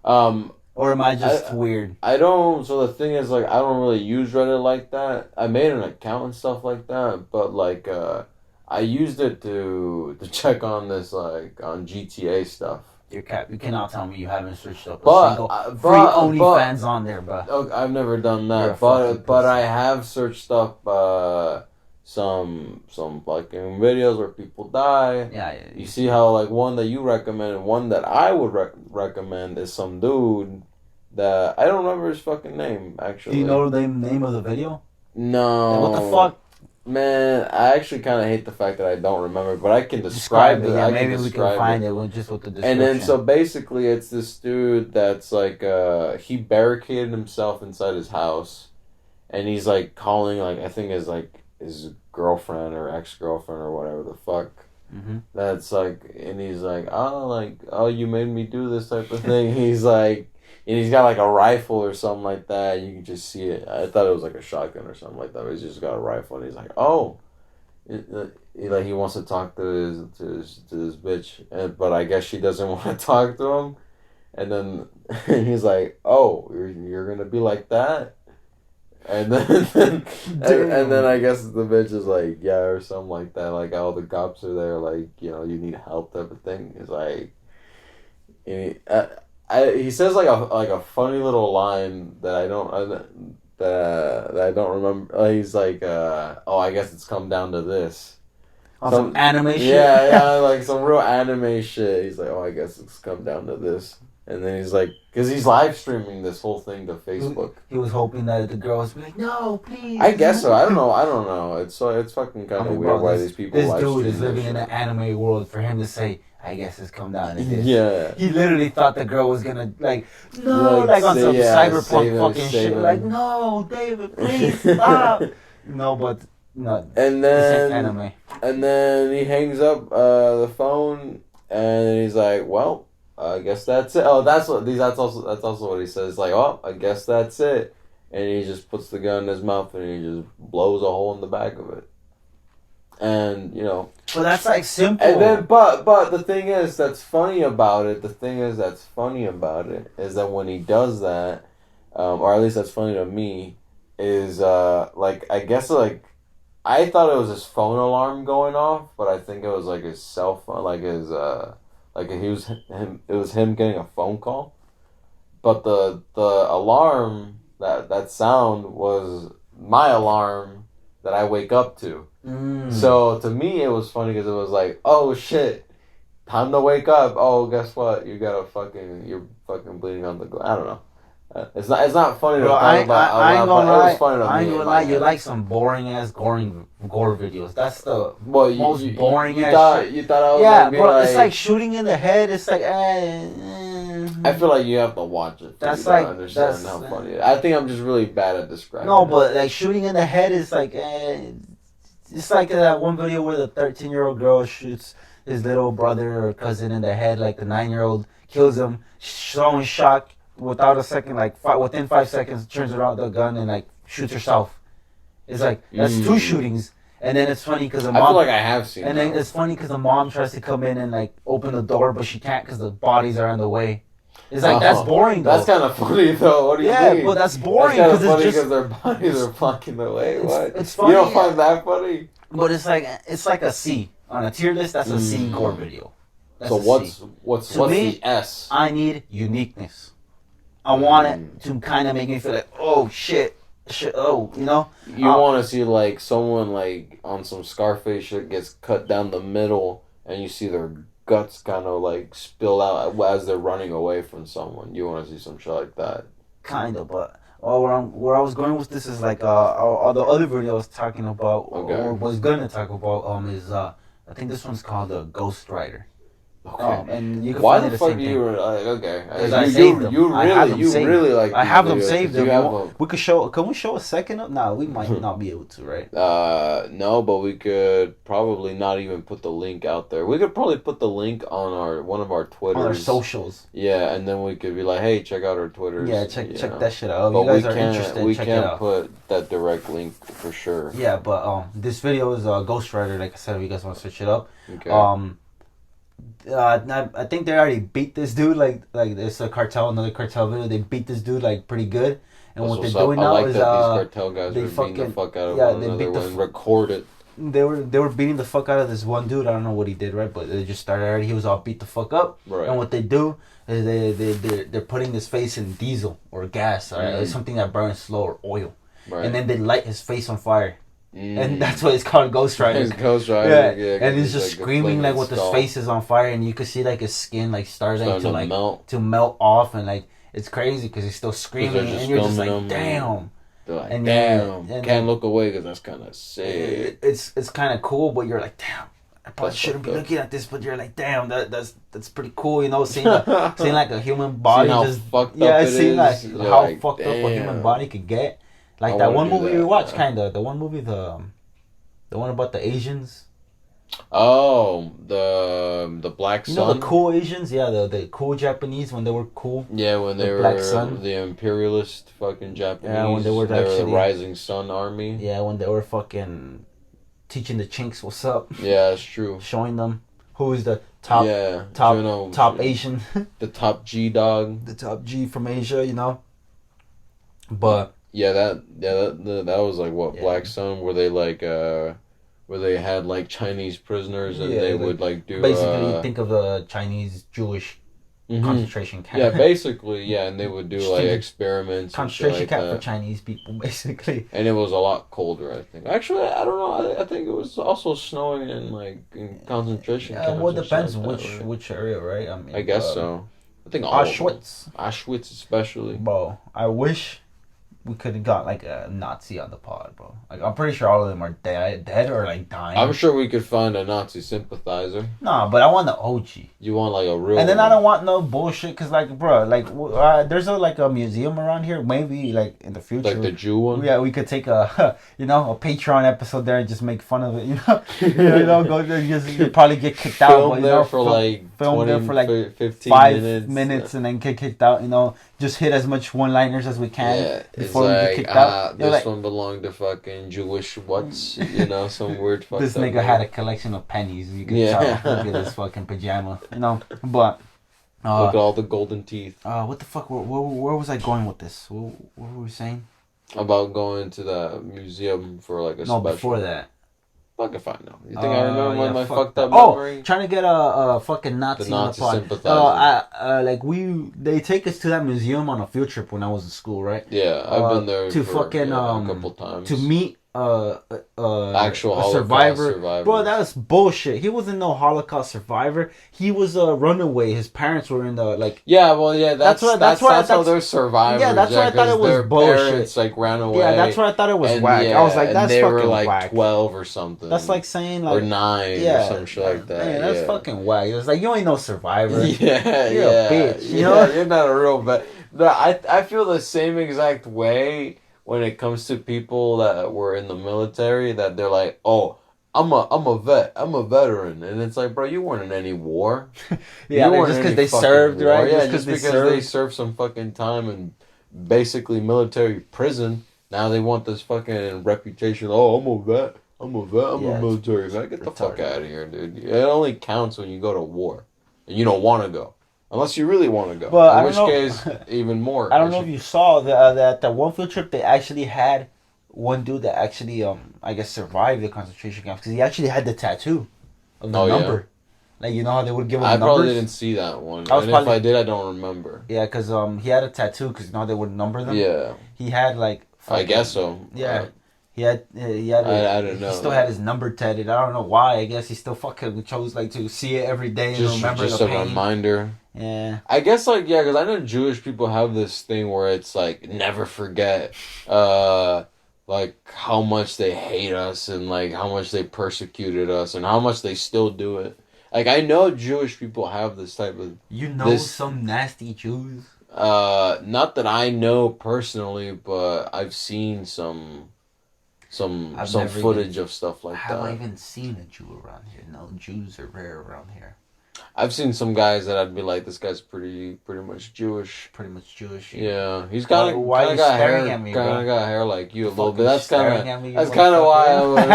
Or am I just weird? I don't. So the thing is, like, I don't really use Reddit like that. I made an account and stuff like that, but like, I used it to check on this like on GTA stuff. You cannot tell me you haven't searched up a single free OnlyFans on there, bro. Okay, I've never done that, but I have searched up some fucking videos where people die. Yeah. You see how like one that you recommend and one that I would recommend is some dude that I don't remember his fucking name actually. Do you know the name of the video? No. Like, what the fuck? Man, I actually kind of hate the fact that I don't remember, but I can describe it. Yeah, maybe we can find it just with the description. And then, so basically, it's this dude that's like, he barricaded himself inside his house, and he's like calling, like, I think his girlfriend or ex-girlfriend or whatever the fuck. Mm-hmm. That's like, and he's like, oh, you made me do this type of thing. He's like, and he's got like a rifle or something like that. You can just see it. I thought it was like a shotgun or something like that. But he's just got a rifle. And he's like, oh, Like he wants to talk to his bitch, but I guess she doesn't want to talk to him. And then he's like, "Oh, you're gonna be like that." And then and then I guess the bitch is like, yeah, or something like that. Like all the cops are there, like, you need help type of thing. It's like, he, he says like a funny little line that that I don't remember. He's like, oh, I guess it's come down to this. On some anime shit. Yeah, like some real anime shit. He's like, oh, I guess it's come down to this. And then he's like, because he's live streaming this whole thing to Facebook. He was hoping that the girls would be like, no, please. I guess so. I don't know. I don't know. It's fucking kind of weird bro, why these people. This dude is living in an anime world. For him to say, I guess it's come down to this. Yeah. He literally thought the girl was gonna like, no, like on some cyberpunk fucking shit. Like, no, David, please stop. No, but no. And then anime. And then he hangs up the phone, and he's like, well. I guess that's it. Oh, that's also what he says. Like, oh, I guess that's it. And he just puts the gun in his mouth and he just blows a hole in the back of it. And well, that's like simple. And then, but the thing is that's funny about it. The thing is that's funny about it is that when he does that, or at least that's funny to me, is like I guess like I thought it was his phone alarm going off, but I think it was like his cell phone, like his Like it was him getting a phone call, but the alarm that sound was my alarm that I wake up to. So to me it was funny because it was like, oh shit, time to wake up. Oh, guess what? You're fucking bleeding on the ground. I don't know. It's not funny to talk about. I ain't gonna lie. It was funny to me. I ain't gonna lie. You like some boring ass gore videos. That's the most boring ass shit. You thought I was yeah, bro. It's like shooting in the head. It's like. I feel like you have to watch it. That's like understand how funny it is. I think I'm just really bad at describing. No, but like shooting in the head is like. It's like that one video where the 13-year-old girl shoots his little brother or cousin in the head. Like the 9-year-old kills him, so in shock. Without a second, like within 5 seconds, turns around the gun and like shoots herself. It's like that's 2 shootings, and then it's funny because the mom. I feel like I have seen. And then it's funny because the mom tries to come in and like open the door, but she can't because the bodies are in the way. It's like that's boring though. That's kind of funny though. What do you mean? Yeah, but that's boring because their bodies are blocking the way. What? It's funny. You don't find that funny? But it's like a C on a tier list. That's a C gore video. That's so what's the S? I need uniqueness. I want it to kind of make me feel like, oh shit, oh, you know. You want to see like someone like on some Scarface shit gets cut down the middle, and you see their guts kind of like spill out as they're running away from someone. You want to see some shit like that. Kind of, but where I was going with this is like the other video I was talking about or was gonna talk about is I think this one's called Ghost Rider. Okay. And you can why find the fuck do you okay? Because I saved them. You really like. I have them saved. We could show. Can we show a second? Nah, we might not be able to, right? No, but we could probably not even put the link out there. We could probably put the link on one of our Twitters, on our socials. Yeah, and then we could be like, hey, check out our Twitters. Yeah, check that shit out. But you guys are interested. We can't put that direct link for sure. Yeah, but this video is Ghost Rider. Like I said, if you guys want to search it up. Okay. I think they already beat this dude. Like it's another cartel video. They beat this dude like pretty good. And what they're doing now is these cartel guys are beating the fuck out of one another and record it. They were beating the fuck out of this one dude. I don't know what he did, right? But they just started already. He was all beat the fuck up. Right. And what they do is they're putting his face in diesel or gas, right? It's something that burns slow or oil. Right. And then they light his face on fire. And that's why it's called Ghost Rider. It's Ghost Rider. Yeah. And he's just screaming like with his face is on fire, and you could see like his skin like starting to melt off, and like it's crazy because he's still screaming, and you're just like, damn. They're like, and damn, can't look away because that's kind of sick. It's kind of cool, but you're like, damn. I probably shouldn't be looking at this, but you're like, damn, that's pretty cool, you know, seeing like a human body just fucked up seeing like how fucked up a human body could get. Like that one movie we watched, kind of. The one movie, the one about the Asians. Oh, the Black Sun. You know the cool Asians? Yeah, the cool Japanese when they were cool. Yeah, when they were Black Sun. The imperialist fucking Japanese. Yeah, when they were actually the Rising Sun Army. Yeah, when they were fucking teaching the chinks what's up, Yeah, it's true. showing them who is the top Yeah, top Juno, top Asian, the top G dog. the top G from Asia, you know. But Yeah, that was like what Yeah. Black Sun, where they like where they had like Chinese prisoners and Yeah, they like, would like do basically think of the Chinese Jewish mhm. concentration camp. Yeah, basically, yeah, and they would do like experiments and shit concentration like camp for that. Chinese people, basically. And it was a lot colder, I think. Actually, I don't know. I think it was also snowing in like in concentration camps. Well, it and shit depends like that, which right? which area, right? I mean, I guess so. I think all of them. Auschwitz. Auschwitz, especially. Bro, I wish we could have got like a Nazi on the pod, bro. Like I'm pretty sure all of them are dead or like dying. I'm sure we could find a Nazi sympathizer. Nah, but I want the OG. You want like a real? And then one. I don't want no bullshit, cause like, bro, like there's a museum around here. Maybe like in the future, Like the Jew one. yeah, we could take a a Patreon episode there and just make fun of it. Go there, just you probably get kicked out. Film But, there for like film 20, there for like 15 5 minutes. minutes and then get kicked out. Just hit as much one-liners as we can Yeah, it's before we like get kicked out. this Like, one belonged to fucking Jewish what's some weird fucked this up nigga name. had a collection of pennies. You could Yeah. tell. Look at his fucking pajama. But. Look at all the golden teeth. What the fuck? Where was I going with this? What were we saying? About going to the museum for like a No, special. before that. Fuck if I know. You think I remember my fuck fucked up that. memory? Trying to get a fucking Nazi, The Nazi on the sympathizer. pod. They take us to that museum on a field trip when I was in school, right? Yeah, I've been there to for, fucking a couple times. to meet Actual a Holocaust survivor. survivors. Bro, that was bullshit. He wasn't no Holocaust survivor. He was a runaway. His parents were in the like. Yeah, well, yeah, that's how they're survivors. Yeah, that's why I thought it was their bullshit. Parents like ran away. Yeah, that's why I thought it was and, whack. yeah, I was like, and that's they fucking were like whack. 12 or something. That's like saying like or 9 or some shit like that. Man, that's fucking whack. It's like you ain't no survivor. Yeah, You're yeah, a bitch. You yeah, know? you're not a real bet. No, I feel the same exact way when it comes to people that were in the military. That they're like, oh, I'm a vet. I'm a veteran, and it's like, bro, you weren't in any war. Yeah, you weren't just in because any they fucking served, war. right? Yeah, just because they they served some fucking time in basically military prison. Now they want this fucking reputation. Oh, I'm a vet. I'm a military vet. Get the fuck out of here, dude. It only counts when you go to war, and you don't want to go. Unless you really want to go. But in which case, even more. I don't know if you saw that the one field trip they actually had one dude that actually I guess survived the concentration camp because he actually had the tattoo of the number. Yeah. Like how they would give him I numbers. Probably didn't see that one. And if I did, I don't remember. Yeah, because he had a tattoo because they would number them. Yeah. He had like. I guess so. Yeah. He had. I don't know. He still had his number tatted. I don't know why. I guess he still fucking chose to see it every day and remember just the a pain. reminder. Yeah. I guess because I know Jewish people have this thing where it's like never forget, like how much they hate us and like how much they persecuted us and how much they still do it. Like I know Jewish people have this type of. Some nasty Jews. Not that I know personally, but I've seen some footage of stuff like that. I haven't even seen a Jew around here. No, Jews are rare around here. I've seen some guys that I'd be like, this guy's pretty much Jewish. Pretty much Jewish. Yeah, he's kind of got hair. Kind of got hair like you a little bit. That's kind of why I was.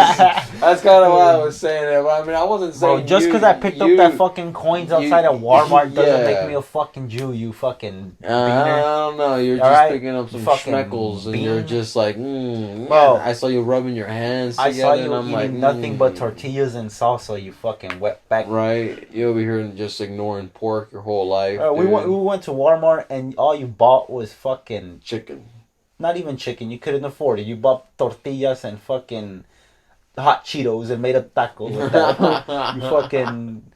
That's kind of why I was saying that. But I mean, I wasn't saying. Bro, just because I picked up that fucking coins outside of Walmart doesn't make me a fucking Jew. You fucking. I don't know. You're just picking up some schmeckles, and you're just like, Bro, I saw you rubbing your hands together, I saw you and I'm eating like, nothing but tortillas and salsa. You fucking wetback. Right, you over here and just ignoring pork your whole life. We went to Walmart and all you bought was fucking chicken. Not even chicken. You couldn't afford it. You bought tortillas and fucking hot Cheetos and made a taco with that. You fucking,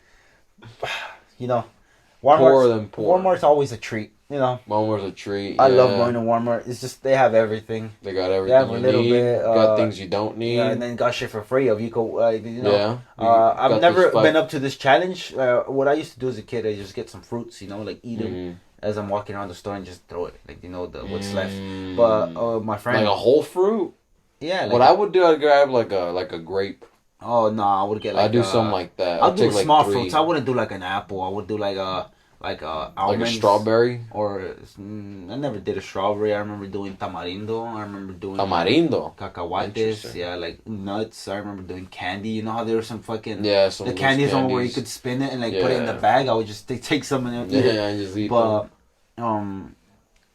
Walmart's always a treat. Walmart's a treat. I love going to Walmart. It's just they have everything. They got everything. They have a little bit. Got things you don't need. Yeah, and then got shit for free. If you go, Yeah. I've never been up to this challenge. What I used to do as a kid, I just get some fruits. Like eat them as I'm walking around the store and just throw it. What's left. But my friend, like a whole fruit. Yeah. What I would do, I'd grab like a grape. Oh no, I would get like. I'd do something like that. I'll do take small like 3. fruits. I wouldn't do like an apple. I would do like a like Like a almonds. strawberry. Or I never did a strawberry. I remember doing tamarindo. I remember doing Tamarindo. cacahuates. Interesting. Yeah, like nuts. I remember doing candy. You know how there was some fucking Some the loose candy is one where you candies. could spin it and like put it in the Yeah. bag. I would just take some and eat it. Yeah, and just eat But them.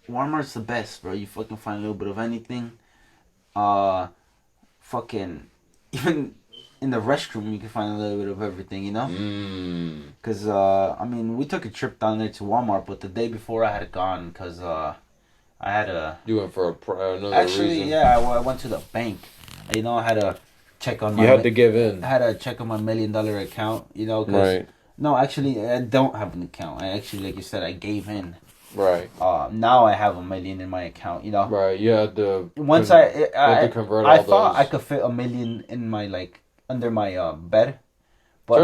Walmart's the best, bro. You fucking find a little bit of anything. Fucking even in the restroom you can find a little bit of everything, you know. Cause I mean, we took a trip down there to Walmart, but the day before I had gone because I had a. You went for another Actually, reason. yeah, I went to the bank. You know, I had to check on my. You had to give in. I had to check on my $1 million account. You know, cause Right. no, actually, I don't have an account. I actually, like you said, I gave in. Right. Now I have $1 million in my account. You know. Right. You had to. Once you had to convert all thought those. I could fit $1 million in my under my bed, but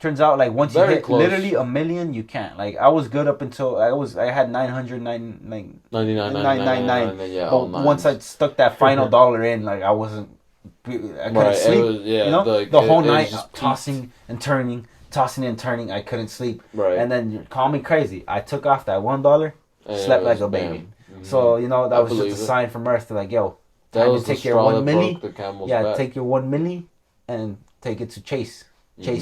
Turns out like once you very hit close. literally $1 million, you can't. Like I was good up until I had 999 99. Yeah. But once I stuck that final dollar in, like I couldn't sleep. It was, yeah, you know, the whole night just tossing and turning. I couldn't sleep. Right. And then you call me crazy. I took off that $1, And slept it like was a baby. bam. So you know that I was just a believe it. sign from Earth to like, yo, That time was to the take your straw 1 that milli. broke the camel's Yeah, back. take your 1 milli and take it to Chase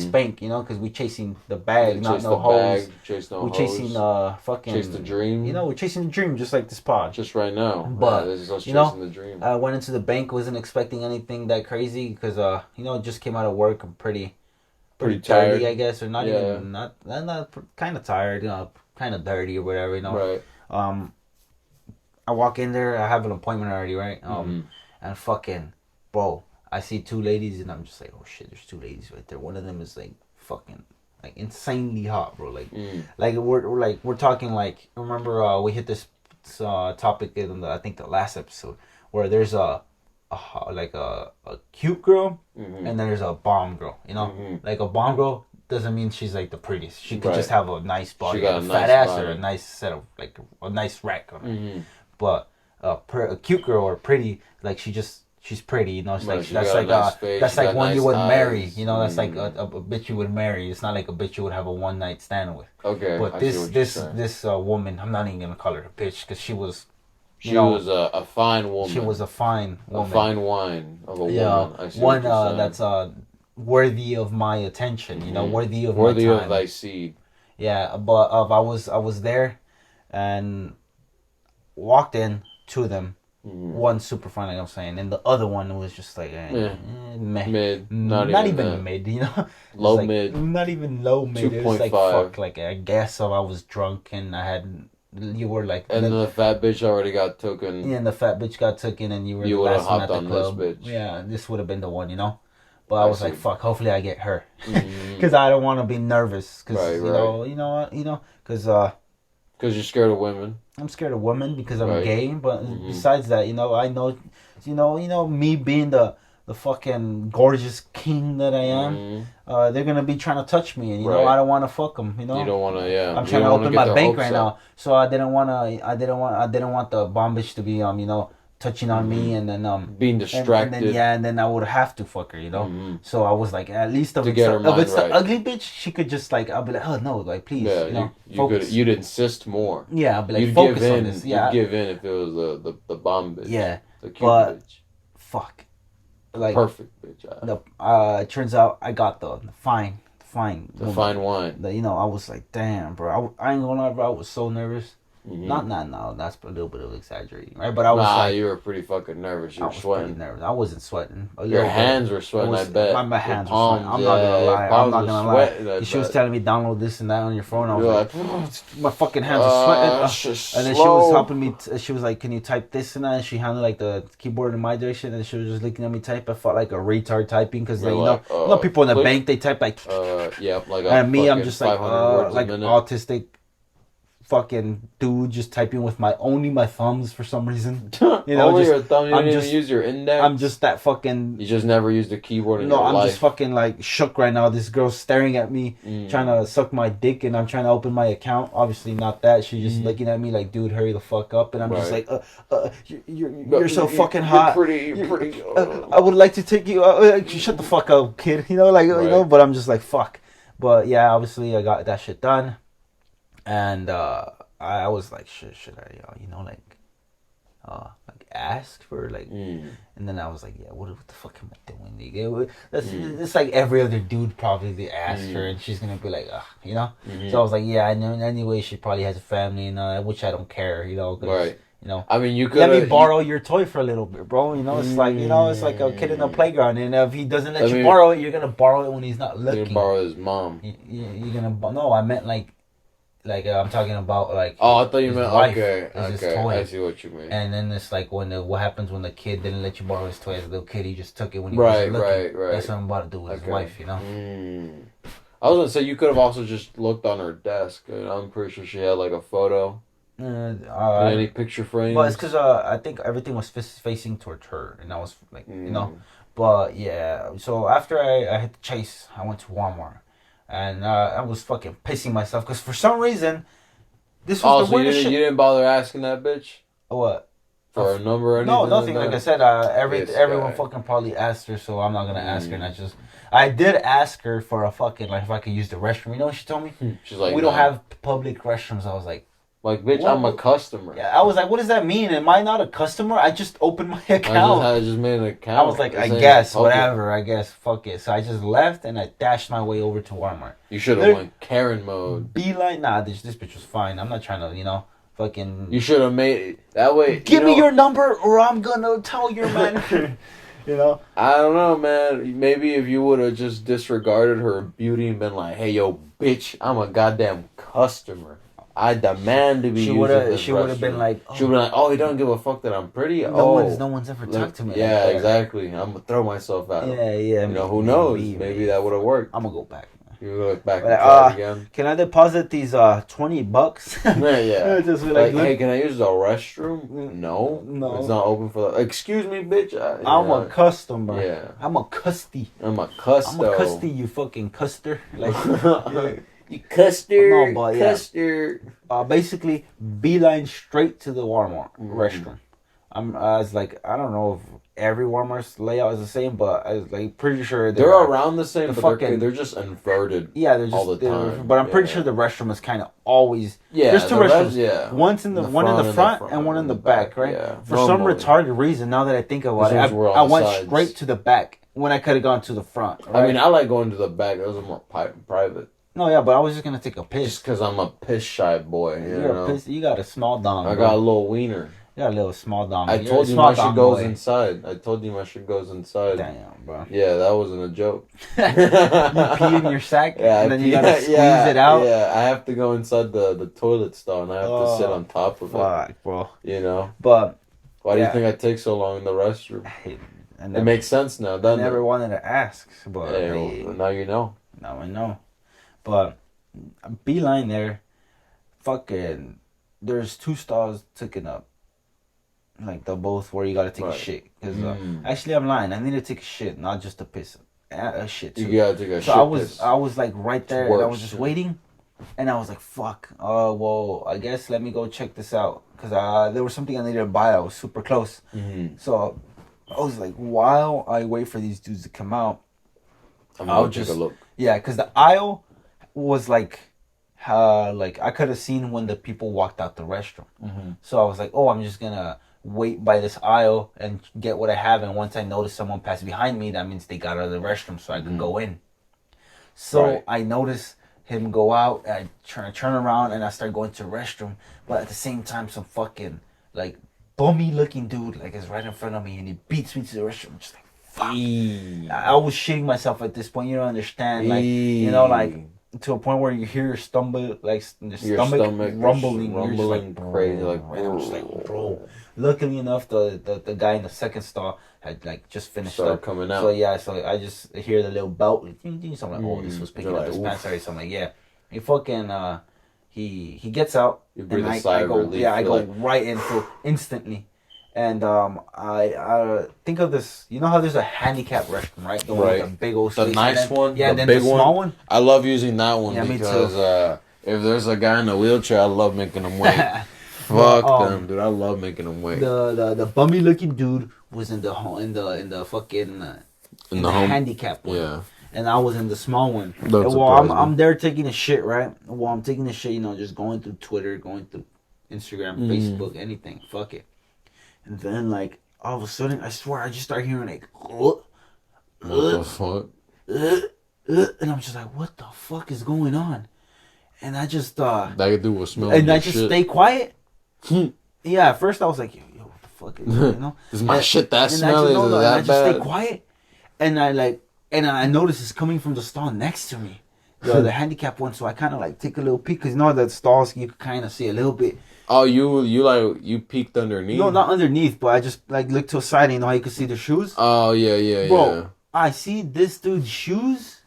Bank. You know, because we chasing the bag, not Chase no the hoes. bag, chase no We hoes. chasing fucking. Chase the dream. You know, we're chasing the dream just like this pod. Just right now. But, this is us you know, chasing the dream. I went into the bank, wasn't expecting anything that crazy because you know, just came out of work. I'm pretty tired, dirty, I guess, or not even not kind of tired, you know, kind of dirty or whatever, you know. Right. I walk in there, I have an appointment already, right? And fucking, bro, I see 2 ladies and I'm just like, oh shit, there's 2 ladies right there. One of them is like fucking like insanely hot, bro. Like we're talking like, remember we hit this topic in I think the last episode where there's a cute girl and then there's a bomb girl, you know. Like a bomb girl doesn't mean she's like the prettiest. She could just have a nice body, She got a a fat nice ass body. or a nice set of like a nice rack on her. But a cute girl or pretty, like she's pretty, you know. It's like She that's got a like nice face, that's she like got one you nice would marry, eyes. you know. That's like a bitch you would marry. It's not like a bitch you would have a one night stand with. Okay. But I see what you're saying. this woman, I'm not even gonna call her a bitch because she was. She was a fine woman. She was a fine woman. A fine wine of a woman. I see one what you're saying. that's worthy of my attention. You know, worthy of worthy my time. of thy seed. Yeah, but I was there, and walked in to them. One super fine, like I'm saying, and the other one was just like meh. Mid, not even that. mid, you know. Low like, mid. not even low mid. It was like 2.5. fuck. Like I guess I was drunk and I had. You were like, And the fat bitch already got taken. yeah, and the fat bitch got taken, and you were You the would have last one at hopped the on club. this bitch. Yeah, this would have been the one, you know. But I was like, see. fuck. Hopefully, I get her, because I don't want to be nervous. Because you know, because you're scared of women. I'm scared of women because I'm Right. gay. But besides that, you know, I know, me being the fucking gorgeous king that I am, they're gonna be trying to touch me, and you know, I don't want to fuck them. You know, You don't want to. Yeah. I'm You trying to don't wanna open get my their bank hopes right up. now, so I didn't want the bomb bitch to be touching on me and then Being distracted. and then I would have to fuck her, you know. So I was like, at least if To it's, get her if mind it's the right. ugly bitch, she could just like, I'll be like, oh no, like please, Yeah. you know, You'd insist more. yeah, I'll be like, You'd focus give in. on this, yeah, You'd give in if it was the bomb bitch. yeah, The cute but bitch. fuck, like Perfect bitch. turns out I got the fine The woman. fine wine. You know, I was like, damn, bro, I ain't gonna lie, bro, I was so nervous. Not no, that's a little bit of exaggerating, right? But I was like, you were pretty fucking nervous. You I were was sweating. pretty nervous. I wasn't sweating. Your hands were sweating, I bet. My hands Your were sweating. I'm not gonna lie. I'm not gonna lie. She was telling me download this and that on your phone. I was like, my fucking hands are sweating. And then she was helping me. She was like, can you type this and that? And she handed like the keyboard in my direction, and she was just looking at me type. I felt like a retard typing because you know people in the bank they type like like and me I'm just like 500 words like a minute. autistic fucking dude just typing with only my thumbs for some reason. You know, only just, your thumb. You I'm didn't just, even use your index. I'm just that fucking. You just never used the keyboard in No, your I'm life. just fucking like shook right now. This girl's staring at me, trying to suck my dick, and I'm trying to open my account. Obviously not that. She's just looking at me like, dude, hurry the fuck up. And I'm just like, you're so fucking hot. You're pretty. I would like to take you. Shut the fuck up, kid. You know, like you know. But I'm just like fuck. But yeah, obviously I got that shit done. And I was like, should I, like ask for like, and then I was like, yeah, what the fuck am I doing, nigga? That's it's like every other dude probably they ask her, and she's gonna be like, So I was like, yeah, I know. Anyway, she probably has a family, and which I don't care, because Right. I mean, you could let me borrow your toy for a little bit, bro. It's like it's like a kid in the Mm. playground, and if he doesn't let I you mean, borrow it, you're gonna borrow it when he's not you can looking. borrow his mom. You're gonna no, I meant like I'm talking about like Oh, I thought you his meant wife okay. is his Okay, toy. I see what you mean. And then it's like what happens when the kid didn't let you borrow his toy as a little kid, he just took it when he Right, wasn't looking. right. That's what I'm about to do with his wife, I was gonna say you could have also just looked on her desk. I'm pretty sure she had like a photo. Any picture frames? But it's because I think everything was facing towards her, and I was like, But yeah, so after I hit the chase, I went to Walmart, and I was fucking pissing myself because for some reason, this was the weirdest shit. You didn't bother asking that bitch What? for a number or anything? No, nothing. Like I said, everyone guy. fucking probably asked her, so I'm not gonna ask her. And I did ask her for a fucking like if I could use the restroom. You know what she told me? She's like, we don't have public restrooms. I was like, bitch, I'm a customer. Yeah, I was like, what does that mean? Am I not a customer? I just opened my account. I just made an account. I was like, I guess, whatever. I guess, fuck it. So I just left and I dashed my way over to Walmart. You should have went Karen mode. Beeline, nah, this bitch was fine. I'm not trying to, fucking. You should have made that way. Give me your number, or I'm gonna tell your manager. I don't know, man. Maybe if you would have just disregarded her beauty and been like, "Hey, yo, bitch, I'm a goddamn customer. I demand to be." She would have been like, she would be like, "Oh, he don't give a fuck that I'm pretty." No one's ever talked to me. Yeah, exactly. I'm gonna throw myself out. Yeah. Who knows? Maybe that would have worked. I'm gonna go back. You go back and try it again. Can I deposit these $20? Yeah. Just like, hey, can I use the restroom? No, it's not open for that. Excuse me, bitch. I'm a customer. Yeah, I'm a custy. I'm a custo. I'm a custy. You fucking custer. Like you custer. No, but custer. Basically, beeline straight to the Walmart restroom. I was like, I don't know if every Walmart's layout is the same, but I was like pretty sure they're around the same. But they're just inverted. Yeah, they're just all the time. But I'm pretty sure the restroom is kind of always. There's two restrooms. One's in one in the front and one in the back, right? Yeah. For some retarded reason, now that I think about it, I went straight to the back when I could have gone to the front. Right? I mean, I like going to the back. Those are more private. No, yeah, but I was just gonna take a piss. Just because I'm a piss shy boy. You got a small dong. I got a little wiener. You got a little small dong. I told you my shit goes inside. Damn, bro. Yeah, that wasn't a joke. You pee in your sack, and then you gotta squeeze it out. Yeah, I have to go inside the toilet stall, and I have to sit on top of it. Bro. But why do you think I take so long in the restroom? It makes sense now, doesn't it? I never wanted to ask, but now you know. Now I know. But beeline there, fucking. There's 2 stalls taken up. Like the both where you gotta take a shit. Cause actually I'm lying. I need to take a shit, not just a piss. A shit too. You gotta take a shit. So I was like right there, and I was just waiting, and I was like, "Fuck." Well, I guess let me go check this out, cause there was something I needed to buy. I was super close, so I was like, while I wait for these dudes to come out, I'll just take a look. Yeah, cause the aisle was like I could have seen when the people walked out the restroom. So I was like, oh, I'm just gonna wait by this aisle and get what I have, and once I notice someone pass behind me, that means they got out of the restroom, so I can go in. So I notice him go out, and I turn around, and I start going to the restroom, but at the same time, some fucking like bummy looking dude like is right in front of me, and he beats me to the restroom. I'm just like, fuck. I was shitting myself at this point. You don't understand, like like to a point where you hear your stomach, like your stomach rumbling crazy, like I'm just like, bro. Luckily enough, the guy in the second stall had like just finished up coming out. So I just hear the little belt, so I'm like, oh, this was picking up dispensary. So I'm like, yeah, he fucking he gets out. You breathe a sigh of relief. Yeah, I go right in instantly. And I think of this. You know how there's a handicap restroom, right? The one with the big old space. The nice one. Yeah, the big small one. I love using that one because if there's a guy in a wheelchair, I love making him wait. Fuck them, dude. I love making them wait. The bummy looking dude was in the fucking in the handicap one. Yeah. and I was in the small one. Don't And surprise me. I'm there taking a shit, right? While I'm taking a shit, just going through Twitter, going through Instagram, Facebook, anything. Fuck it. And then like all of a sudden, I swear, I just start hearing like, What the fuck? and I'm just like, what the fuck is going on? And I just That could do with smelling. and I just shit. stay quiet. Yeah, at first I was like, yo, what the fuck is Is my shit that smelly? And I That just stay bad? quiet, and I notice it's coming from the stall next to me, the handicap one. So I kind of like take a little peek because that stalls you can kind of see a little bit. Oh, you peeked underneath? No, not underneath, but I just like look to a side and how you can see the shoes. Oh yeah, Bro, yeah. I see this dude's shoes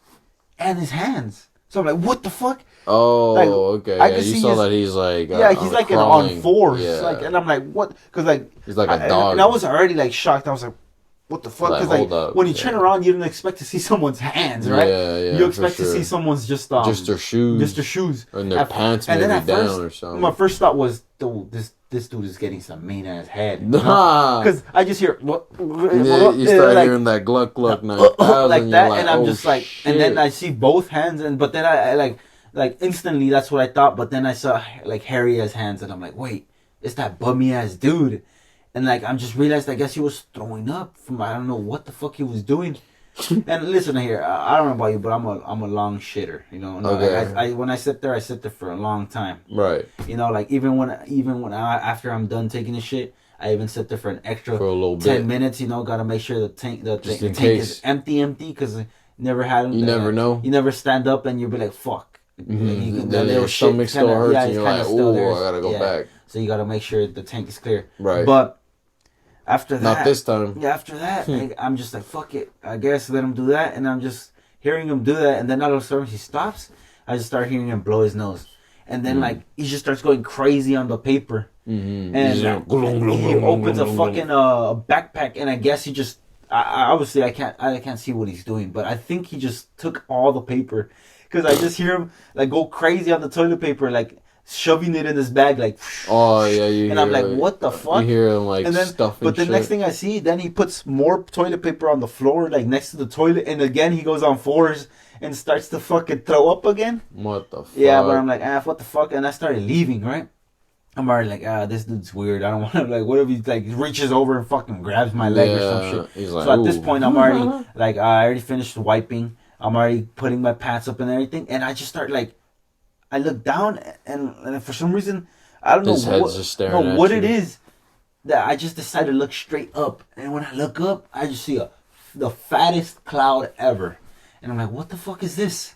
and his hands. So I'm like, what the fuck? Oh, Like, okay. I Yeah, can you see saw his- that he's like He's like on crawling. fours. Yeah. Like, and I'm like, what? Because like He's like a and dog. I was already like shocked. I was like, what the fuck? Like, Because hold up, when you yeah. turn around, you don't expect to see someone's hands, right? Yeah, You expect for to sure. see someone's just their shoes, just their shoes, and their pants and maybe then at down first, or something. My first thought was, this dude is getting some mean ass head. Nah. Because I just hear what Yeah, you start like, hearing that gluck 9000, like that, you're and I'm oh, just like, and then I see both hands, but then I like instantly that's what I thought, but then I saw like hairy ass hands, and I'm like, wait, it's that bummy ass dude, and like I'm just realized I guess he was throwing up from I don't know what the fuck he was doing. And listen here, I don't know about you, but I'm a long shitter, Okay. I when I sit there for a long time, right like even when after I'm done taking a shit, I even sit there for an extra for a little 10 bit. minutes, gotta make sure the tank Just in tank case. is empty because never had You never know. you never stand up and you'll be like fuck. Then your stomach still hurts, and you're like, "Ooh, I gotta go back." So you gotta make sure the tank is clear. Right. But after that, Not this time. Yeah, after that, I'm just like, fuck it. I guess let him do that, and I'm just hearing him do that, and then all of a sudden he stops. I just start hearing him blow his nose, and then like he just starts going crazy on the paper, and he opens a fucking backpack, and I guess he just. Obviously I can't see what he's doing, but I think he just took all the paper, because I just hear him like go crazy on the toilet paper, like shoving it in his bag, like. Oh yeah, you. And I'm like, what the fuck? You hear him like and then, stuffing. But the shit. next thing I see, then he puts more toilet paper on the floor, like next to the toilet, and again he goes on fours and starts to fucking throw up again. What the fuck? Yeah, but I'm like, what the fuck? And I started leaving, right? I'm already like, this dude's weird. I don't want to, like, what if he, like, reaches over and fucking grabs my leg or some shit? He's like, so at this ooh. point, I'm already, like, I already finished wiping. I'm already putting my pants up and everything. And I just start, like, I look down, and for some reason, I don't know His head's just staring at what you. it is, that I just decided to look straight up. And when I look up, I just see the fattest cloud ever. And I'm like, what the fuck is this?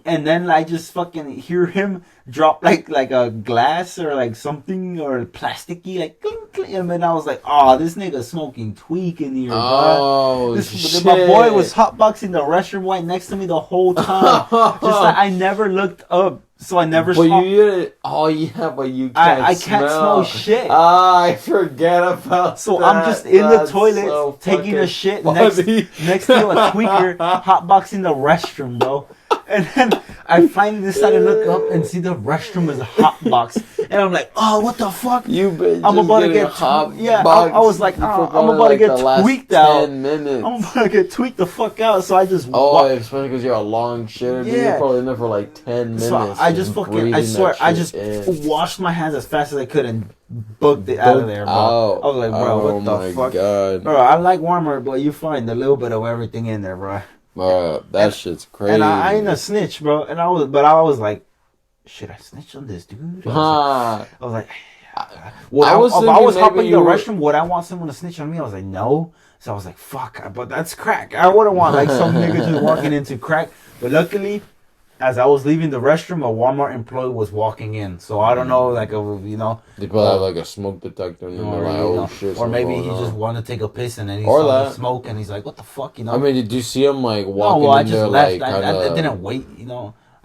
And then I just fucking hear him drop like a glass or like something or plasticky, like clink, clink. And then I was like, oh, this nigga smoking tweak in here, Oh, bro. shit. My boy was hotboxing the restroom right next to me the whole time. Just like I never looked up, so I never But saw. oh yeah, but you can't I can't smell shit. Ah, I forget about So that. I'm just in the That's toilet so taking a fucking shit funny. next to a tweaker hotboxing the restroom, bro. And then I finally decided to look up and see the restroom is a hotbox. And I'm like, oh, what the fuck? You've been I'm just about to getting get hot yeah. box I was like, for I'm probably, about to like, get the last tweaked out. 10 minutes. I'm about to get tweaked the fuck out. So I just Especially because you're a long shitter. Dude. Yeah. You're probably in there for like 10 minutes. So I just fucking, I swear, I just washed my hands as fast as I could and booked it out of there, bro. I was like, bro, what the fuck? God. Bro, I like warmer, but you find a little bit of everything in there, bro. Bro, that shit's crazy. And I ain't a snitch, bro. And I was like, should I snitch on this dude? I was like, if I was hopping the restroom, would I want someone to snitch on me? I was like, no. So I was like, fuck, but that's crack. I wouldn't want like some nigga just walking into crack. But luckily, as I was leaving the restroom, a Walmart employee was walking in. So I don't know, like, They probably have like a smoke detector and they're like, oh shit. or maybe he something just on. wanted to take a piss and then he Or saw the that. smoke and he's like, what the fuck, I mean, did you see him like No, walking well, I in just there left. like I kinda... didn't wait,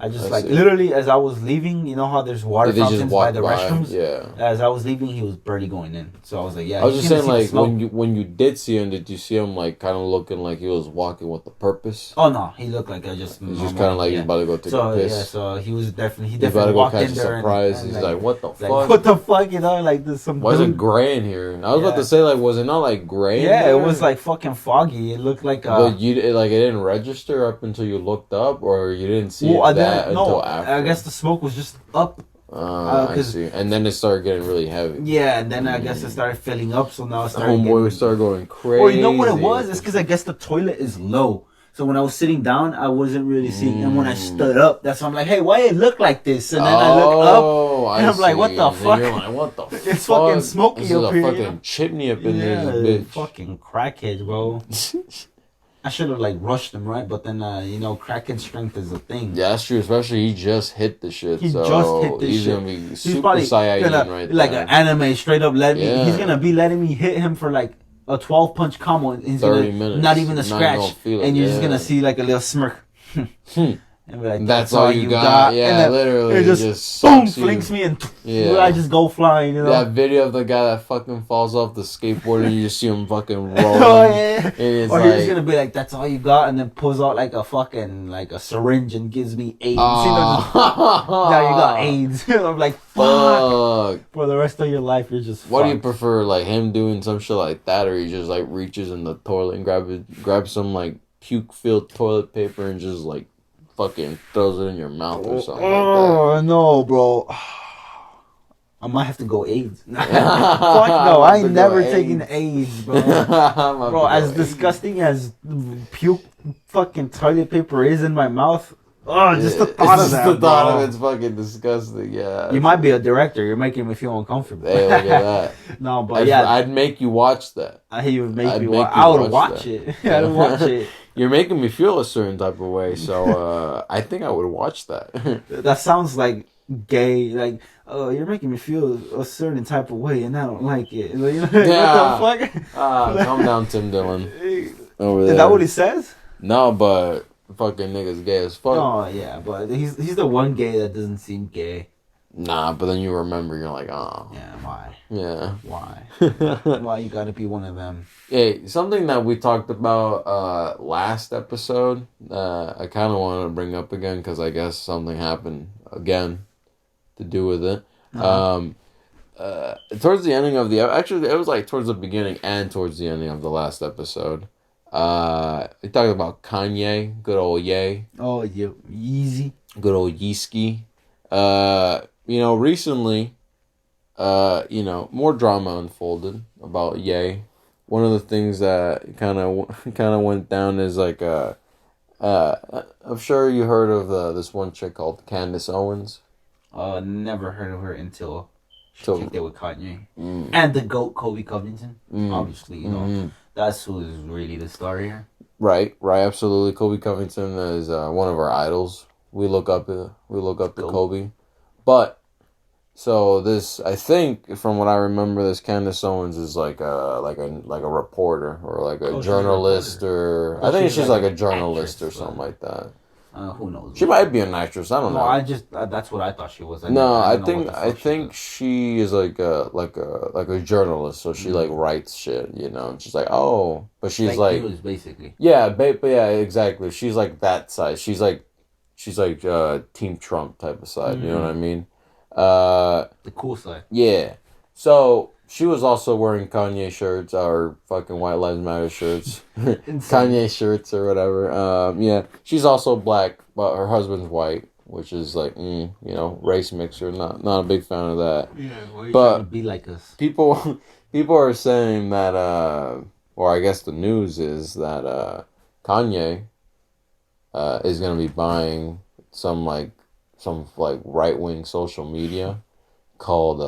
I just I like see. literally as I was leaving, you know how there's water They just fountains by walked the by. restrooms. Yeah. As I was leaving, he was barely going in. So I was like, yeah. I was he's just gonna saying, see the like, smoke. when you did see him, did you see him like kind of looking like he was walking with a purpose? Oh no, he looked like I just He's just kind of normal. like he's Yeah. about to go take a So yeah, piss. so he was definitely He's about to definitely go walked catch in a there surprise. and He's like, like, what the like fuck? what the fuck, you know, like there's some Why is it dude. gray in here? I was about Yeah. to say, like, was it not like gray? Yeah, in it there? was like fucking foggy. It looked like But it didn't register up until you looked up, or you didn't see well, I that didn't no. until after. I guess the smoke was just up. I see. And then it started getting really heavy. Yeah, and then I guess it started filling up. So now it started. Homeboy started going crazy. Or you know what it was? It's because I guess the toilet is low. So when I was sitting down, I wasn't really seeing. And when I stood up, that's when I'm like, hey, why it look like this? And then I look up, and I'm like, what the fuck? You're like, what the fuck? It's fucking smoky this is up a here. fucking chimney up in Yeah, this bitch. fucking crackhead, bro. I should have like rushed him, right? But then, you know, Kraken strength is a thing. Yeah, that's true. Especially he just hit the shit. He so just hit this he's shit. gonna be He's super probably Saiyajin gonna, right like there. an anime, straight up let me. Yeah. He's gonna be letting me hit him for like a 12 punch combo. And he's 30 gonna, minutes. not even a Not scratch, gonna feel it, and you're just yeah. gonna see like a little smirk. And be like, That's all you got. Yeah, and then literally. it just boom, boom, flings me, and Yeah. I just go flying. You know. That video of the guy that fucking falls off the skateboard and you just see him fucking rolling. Oh yeah. And it's Or like, he's just gonna be like, "That's all you got," and then pulls out like a fucking like a syringe and gives me AIDS. You know, just, now you got AIDS. I'm like, fuck. For the rest of your life, you're just. What do you fucked. prefer, like him doing some shit like that, or he just like reaches in the toilet and grabs some like puke filled toilet paper and just like fucking throws it in your mouth or something like Oh no, bro. I might have to go AIDS. Fuck no, I ain't never taking AIDS, bro. that? Bro, as disgusting as puke fucking toilet paper is in my mouth, oh, just the thought of that, the thought bro. of it's fucking disgusting. Yeah, You might be a director. You're making me feel uncomfortable. Hey, look at that. No, but yeah, I'd make you watch that. he would make I'd me make watch. you I would watch watch that. it. I'd watch it. You're making me feel a certain type of way, so I think I would watch that. That sounds like gay. Like, oh, you're making me feel a certain type of way, and I don't like it. Like, Yeah. What the fuck? Calm down, Tim Dillon. Over there. Is that what he says? No, but fucking niggas gay as fuck. Oh yeah, but he's the one gay that doesn't seem gay. Nah, but then you remember, you're like, oh. Yeah, why? Yeah. Why? Why you gotta be one of them? Hey, something that we talked about last episode, I kind of wanted to bring up again because I guess something happened again to do with it. Towards the ending of actually, it was like towards the beginning and towards the ending of the last episode. We talked about Kanye, good old Ye. Oh, yeah, easy. Good old Yeeski. Recently, more drama unfolded about Ye. One of the things that kind of went down is like I'm sure you heard of this one chick called Candace Owens. Never heard of her until she So- kicked it with Kanye and the GOAT Kobe Covington. Obviously, you know that's who is really the star here. Right, absolutely. Kobe Covington is one of our idols. We look up to Kobe, but so this, I think, from what I remember, this Candace Owens is like a reporter or like a she's a journalist, or I think she's she's like like a an journalist actress, or something like that. Who knows? She might be an actress. I don't No, know. I just that's what I thought she was. No, I didn't know think what the fuck she was. she is like a journalist. So she like writes shit, and she's like, oh, but she's Fake like news, basically. yeah, but yeah, exactly. She's like that side. She's like Team Trump type of side. You know what I mean? The cool side. Yeah. So she was also wearing Kanye shirts or fucking White Lives Matter shirts, Kanye shirts or whatever. Yeah, she's also black, but her husband's white, which is like, race mixer. Not a big fan of that. Yeah, But- trying to be like us. People are saying that, or I guess the news is that Kanye is gonna be buying some right wing social media called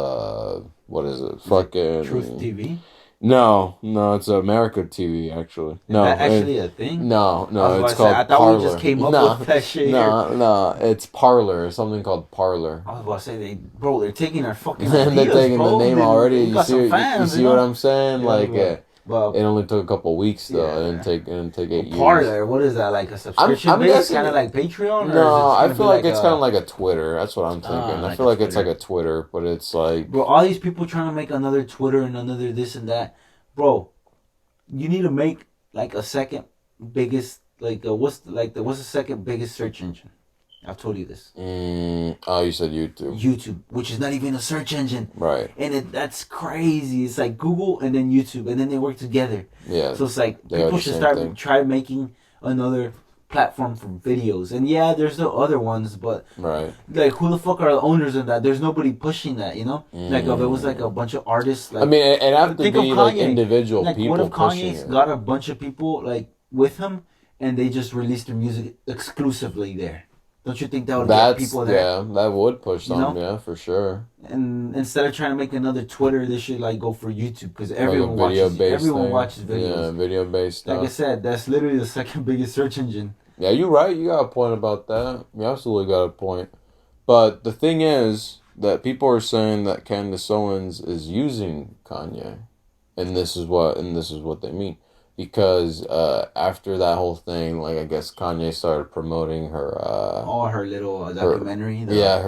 what is it? Fucking Truth TV. No, it's America TV actually. Is that actually a thing? No, I was it's about to say, called I thought Parler. we just came up no, with that shit no, it's Parler. Something called Parler. I was about to say, they're taking our fucking And they're ideas, taking bro. the name They already. You got some see, fans, you see what I'm saying? Yeah, like, bro. Well, It only took a couple weeks though. yeah. It didn't take 8 years. Parler, what is that, like a subscription I'm base, guessing kind of like Patreon, or is no, it I gonna be feel like like it's kind of a like a Twitter. That's what I'm thinking. I like feel a like it's like Twitter? a Twitter, but it's like Bro, all these people trying to make another Twitter and another this and that, bro. You need to make like a second biggest, like what's the second biggest search engine? I've told you this. oh, you said YouTube, YouTube, which is not even a search engine, right? and that's crazy. It's like Google and then YouTube, and then they work together. Yeah, So it's like they are people the should same start thing, try making another platform for videos. And yeah, there's the other ones, but right? like who the fuck are the owners of that? There's nobody pushing that, you know. Like if it was like a Mm. bunch of artists, I like mean, it have to think of be like Kanye. individual Like what people if pushing Kanye's it. got a bunch of people like with him, and they just released their music exclusively there? Don't you think that would get That's people there? yeah, that would push You some, know. yeah, for sure. And instead of trying to make another Twitter, they should like go for YouTube because Like a video based everyone thing. watches videos. Yeah, video based Like I stuff. said, that's literally the second biggest search engine. Yeah, you're right. You got a point about that. You absolutely got a point. But the thing is that people are saying that Candace Owens is using Kanye, and this is what they mean, because after that whole thing, like I guess Kanye started promoting her Oh, her little documentary, her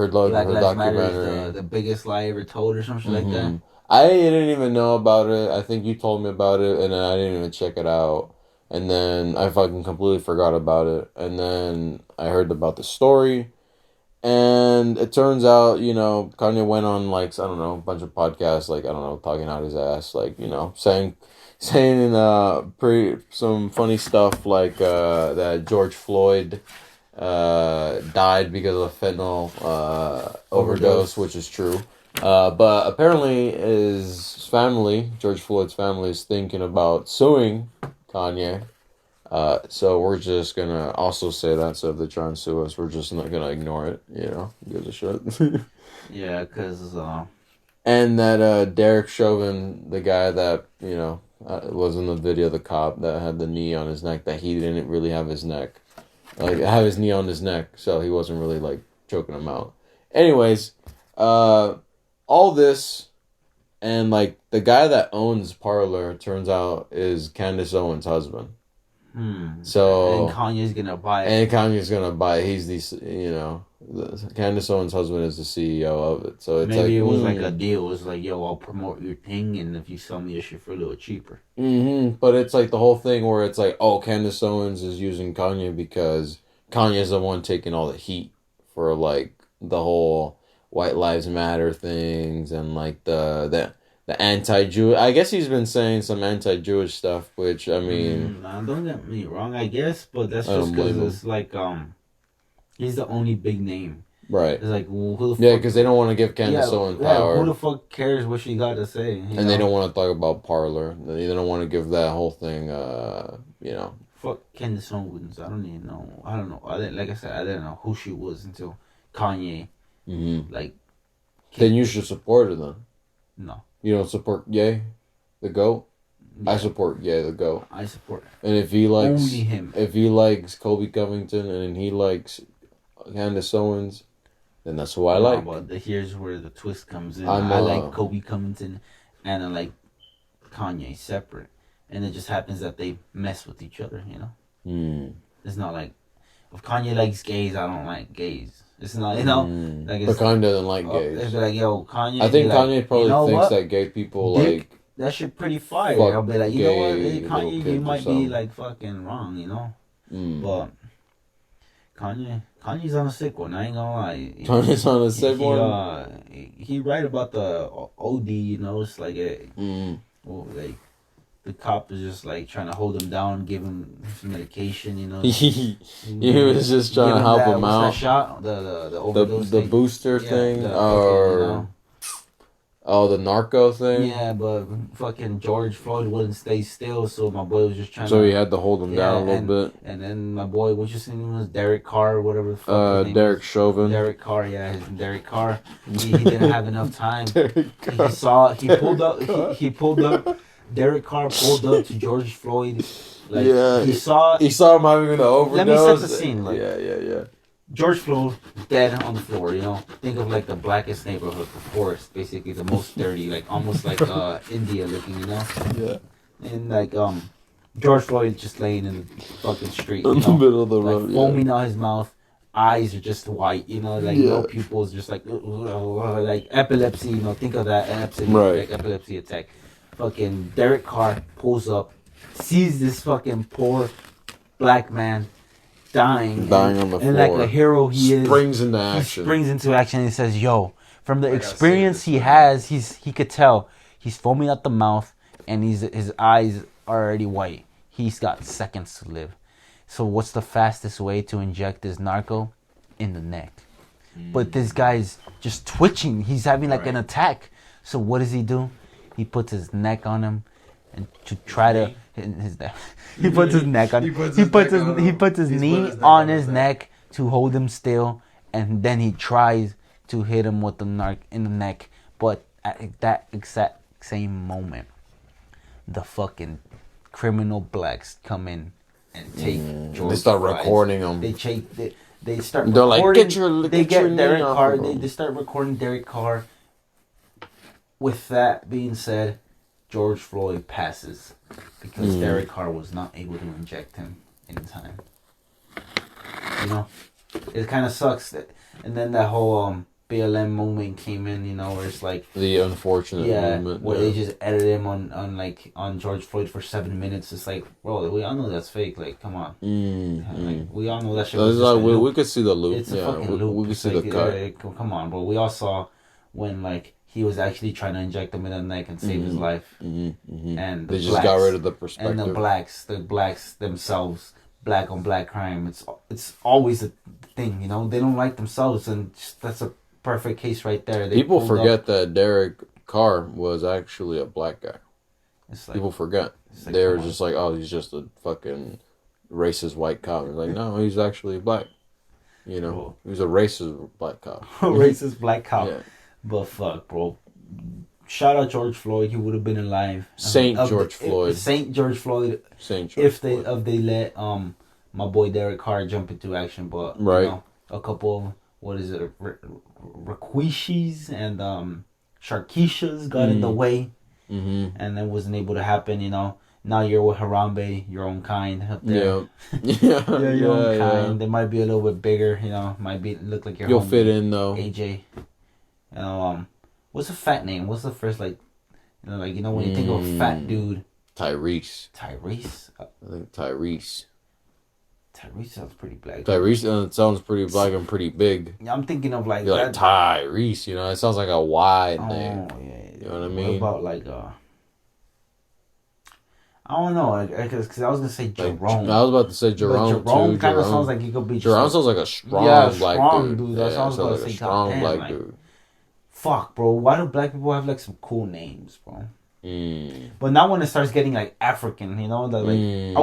Black Lives Matter is documentary. the biggest lie ever told, or something like that. I didn't even know about it. I think you told me about it, and I didn't even check it out. And then I fucking completely forgot about it. And then I heard about the story. And it turns out, Kanye went on like, I don't know, a bunch of podcasts, like, I don't know, talking out his ass, like, saying pretty some funny stuff like that George Floyd died because of a fentanyl overdose, which is true. But apparently his family, George Floyd's family, is thinking about suing Kanye. So we're just gonna also say that, so if they try and sue us, we're just not gonna ignore it, gives a shit. Yeah, because And that Derek Chauvin, the guy that, was in the video, the cop that had the knee on his neck, that he didn't really have his neck. Like, have his knee on his neck, so he wasn't really, like, choking him out. Anyways, all this, and, like, the guy that owns Parler, turns out, is Candace Owens' husband. So and Kanye's gonna buy it. And Kanye's gonna buy it. He's Candace Owens' husband is the CEO of it. So it's Maybe like it was like a deal. It was like, yo, I'll promote your thing, and if you sell me your shit for a little cheaper. But it's like the whole thing where it's like, oh, Candace Owens is using Kanye because Kanye's the one taking all the heat for like the whole White Lives Matter things and like the anti-Jew. I guess he's been saying some anti-Jewish stuff, which I mean, Nah, don't get me wrong, I guess, but that's I don't just because blame him. it's like he's the only big name. Right? It's like, well, who the Yeah, fuck? because they don't want to give Candace Owens Yeah, power. who the fuck cares what she got to say? And they don't want to talk about Parler. They don't want to give that whole thing, Fuck Candace Owens. I don't even know. I don't know. Like I said, I didn't know who she was until Kanye. Like, Then you should support her then. No. You don't support Ye, the GOAT? Yeah, I support Ye, the GOAT. I support And if he likes only him. If he likes Kobe Covington and he likes Candace Owens, then that's who I like. But here's where the twist comes in. I I like Kobe Covington and I like Kanye separate. And it just happens that they mess with each other, It's not like, if Kanye likes gays, I don't like gays. It's not, like it's, But Kanye doesn't like gays. It's like, yo, Kanye. I think Kanye like, probably thinks that gay people Dick, like that shit pretty fire. fuck I'll be like, you know what, gay hey, little Kanye, kids you or might be something. like fucking wrong, But Kanye's on a sick one. I ain't gonna lie. Kanye's on a sick one. He right about the OD. It's like like the cop is just like trying to hold him down, give him some medication. He was just trying to help him out. That shot, the overdose The thing? booster Yeah, thing, the the narco thing. Yeah, but fucking George Floyd wouldn't stay still, so my boy was just trying So to... he had to hold him down a little bit. And then my boy, what's your name was? Derek Carr, or whatever the fuck his name Derek is. Chauvin. Derek Carr, yeah, Derek Carr. He didn't have enough time. Derek He pulled up, Derek Carr pulled up to George Floyd. Like, yeah, he saw him having an overdose. Let me set the scene. Like, yeah. George Floyd dead on the floor, Think of like the blackest neighborhood, of course. Basically the most dirty, like almost like India looking, Yeah. and like George Floyd just laying in the fucking street, In you the know, middle of the like road. foaming out his mouth. Eyes are just white, you know, like no pupils, just like epilepsy, you know. Think of that Right. epilepsy attack. Fucking Derek Carr pulls up, sees this fucking poor black man Dying on the and floor. like a hero Springs into he action. springs into action and he says, "Yo, from the I gotta experience save he this has, he could tell he's foaming at the mouth and his eyes are already white. He's got seconds to live. So what's the fastest way to inject this narco? In the neck. But this guy's just twitching. He's having like an attack. So what does he do? He puts his neck on him and to try to his neck. He puts his neck on. He puts his knee on his neck to hold him still, and then he tries to hit him with the narc in the neck. But at that exact same moment, the fucking criminal blacks come in and take George. They start Floyd's. recording him. They start They're recording. Like, they get your Derek knee Carr. off of him. They start recording Derek Carr. With that being said, George Floyd passes because Derek Carr was not able to inject him in time. You know, it kind of sucks that, and then that whole BLM moment came in. You know, where it's like the unfortunate moment where they just edited him on George Floyd for 7 minutes. It's like, bro, we all know that's fake. Like, come on, like, we all know that shit. Was like, we could see the loop. It's a fucking loop. We could see the cut. Come on, bro. We all saw when like he was actually trying to inject him in the neck and save his life. And they just got rid of the perspective. And the blacks themselves, black on black crime. It's always a thing, you know. They don't like themselves, and that's a perfect case right there. People forget that Derek Carr was actually a black guy. Like, people forget. Like, they're just like, oh, he's just a fucking racist white cop. It's like, no, he's actually black. You know, cool. He was a racist black cop. Racist black cop. Yeah. But fuck, bro. Shout out George Floyd. He would have been alive. Saint George Floyd. If they let my boy Derek Carr jump into action, but right. You know, a couple Raquishis and Sharkeishas got in the way, and that wasn't able to happen. You know. Now you're with Harambe, your own kind up there. Yeah, your own kind. They might be a little bit bigger. You know, look like your. You'll fit in though. AJ. You know, what's a fat name? What's the first like when you think of a fat dude? Tyrese. I think Tyrese. Tyrese sounds pretty black. Tyrese sounds pretty black and pretty big. Yeah, I'm thinking of like. You're like Tyrese, you know, it sounds like a wide name. Yeah. You know what I mean? What about like I don't know, because I was gonna say Jerome. Like, I was about to say Jerome. But Jerome kind of sounds like he could be. Jerome sounds like a strong black dude. That sounds like a strong black dude. Fuck, bro. Why do black people have like some cool names, bro? But now when it starts getting like African, you know, like Ugandan.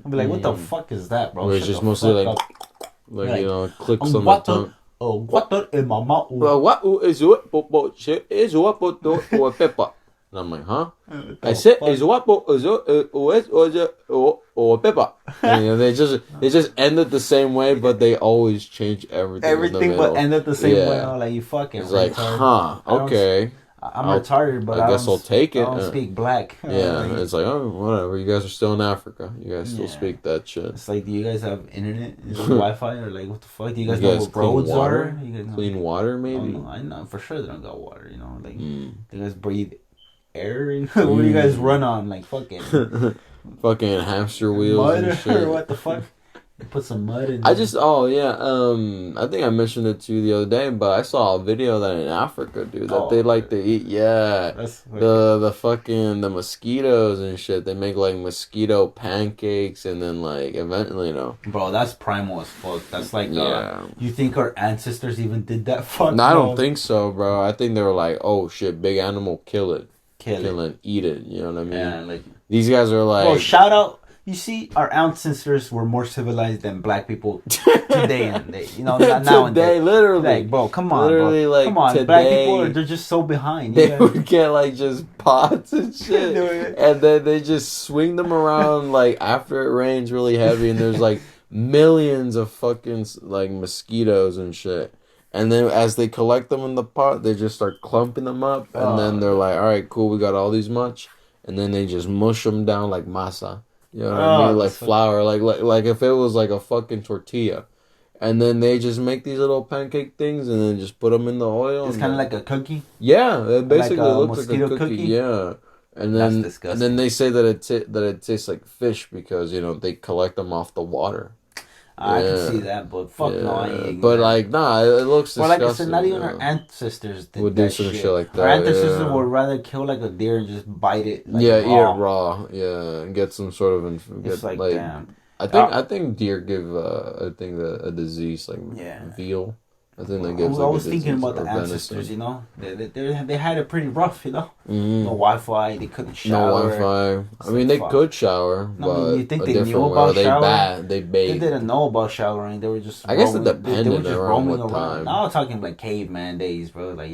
I'll be like, what the fuck is that, bro? It's just mostly like you know, clicks on the tongue. What in my mouth? What is it? Is what or pepper? And I'm like, huh? I said, is what or pepper? And, you know, they just ended the same way, but they always change everything. Everything but ended the same way. Like you fucking. It's like, huh? Okay. I'm retarded, but I guess I'll take it. I don't speak black. Yeah, it's like, oh, whatever. You guys are still in Africa. You guys still speak that shit. It's like, do you guys have internet? Is it Wi-Fi? Or like, what the fuck? Do you guys know what roads are? Clean water, maybe? I know for sure they don't got water, you know? Like, do you guys breathe air? What do you guys run on? Like, fucking... fucking hamster wheels mud and shit. Or what the fuck? Put some mud in. I think I mentioned it to you the other day, but I saw a video that in Africa, dude, that they like to eat. Yeah, the mosquitoes and shit. They make like mosquito pancakes, and then like eventually, you know. Bro, that's primal as fuck. That's like, you think our ancestors even did that? Fuck. No, I don't think so, bro. I think they were like, oh shit, big animal, kill it, eat it. You know what I mean? Yeah, like these guys are like. Bro, shout out. You see, our ancestors were more civilized than black people today and day. You know, nowadays. Literally. Like, bro, come on, literally, bro. like, come on, today, black people, they're just so behind. They would get, like, just pots and shit. And then they just swing them around, like, after it rains really heavy. And there's, like, millions of fucking, like, mosquitoes and shit. And then as they collect them in the pot, they just start clumping them up, and then they're like, "All right, cool, we got all these much," and then they just mush them down like masa. You know what I mean? Like that's so, flour, like if it was like a fucking tortilla, and then they just make these little pancake things, and then just put them in the oil. it's And kind of then, like a cookie, yeah, it like basically a looks like a mosquito cookie. cookie. Yeah, That's and then disgusting. they say that it tastes like fish because they collect them off the water. I can see Yeah. that, but fuck no, I ain't Yeah, eating but that. like, nah, it looks But like I said, not disgusting. even our ancestors Would did do that some shit shit. like Our that. ancestors Yeah, would rather kill like a deer and just bite it like yeah, eat it raw. raw. Yeah, and get some sort of It's get like like. damn. I Uh, think deer give I think a disease like yeah. veal. I think that I gives like a was thinking disease about or the ancestors, venison. you know, they had it pretty rough, you know. No Mm-hmm. Wi-Fi, they couldn't No shower. Wi-Fi. I It's mean, like they fuck. could shower, I mean, but you think a they knew different way. Or about they showering? they They bathed. didn't know about showering. They were just I guess it roaming. They were depended just around roaming what around. time. Now I'm talking like caveman days, bro. Like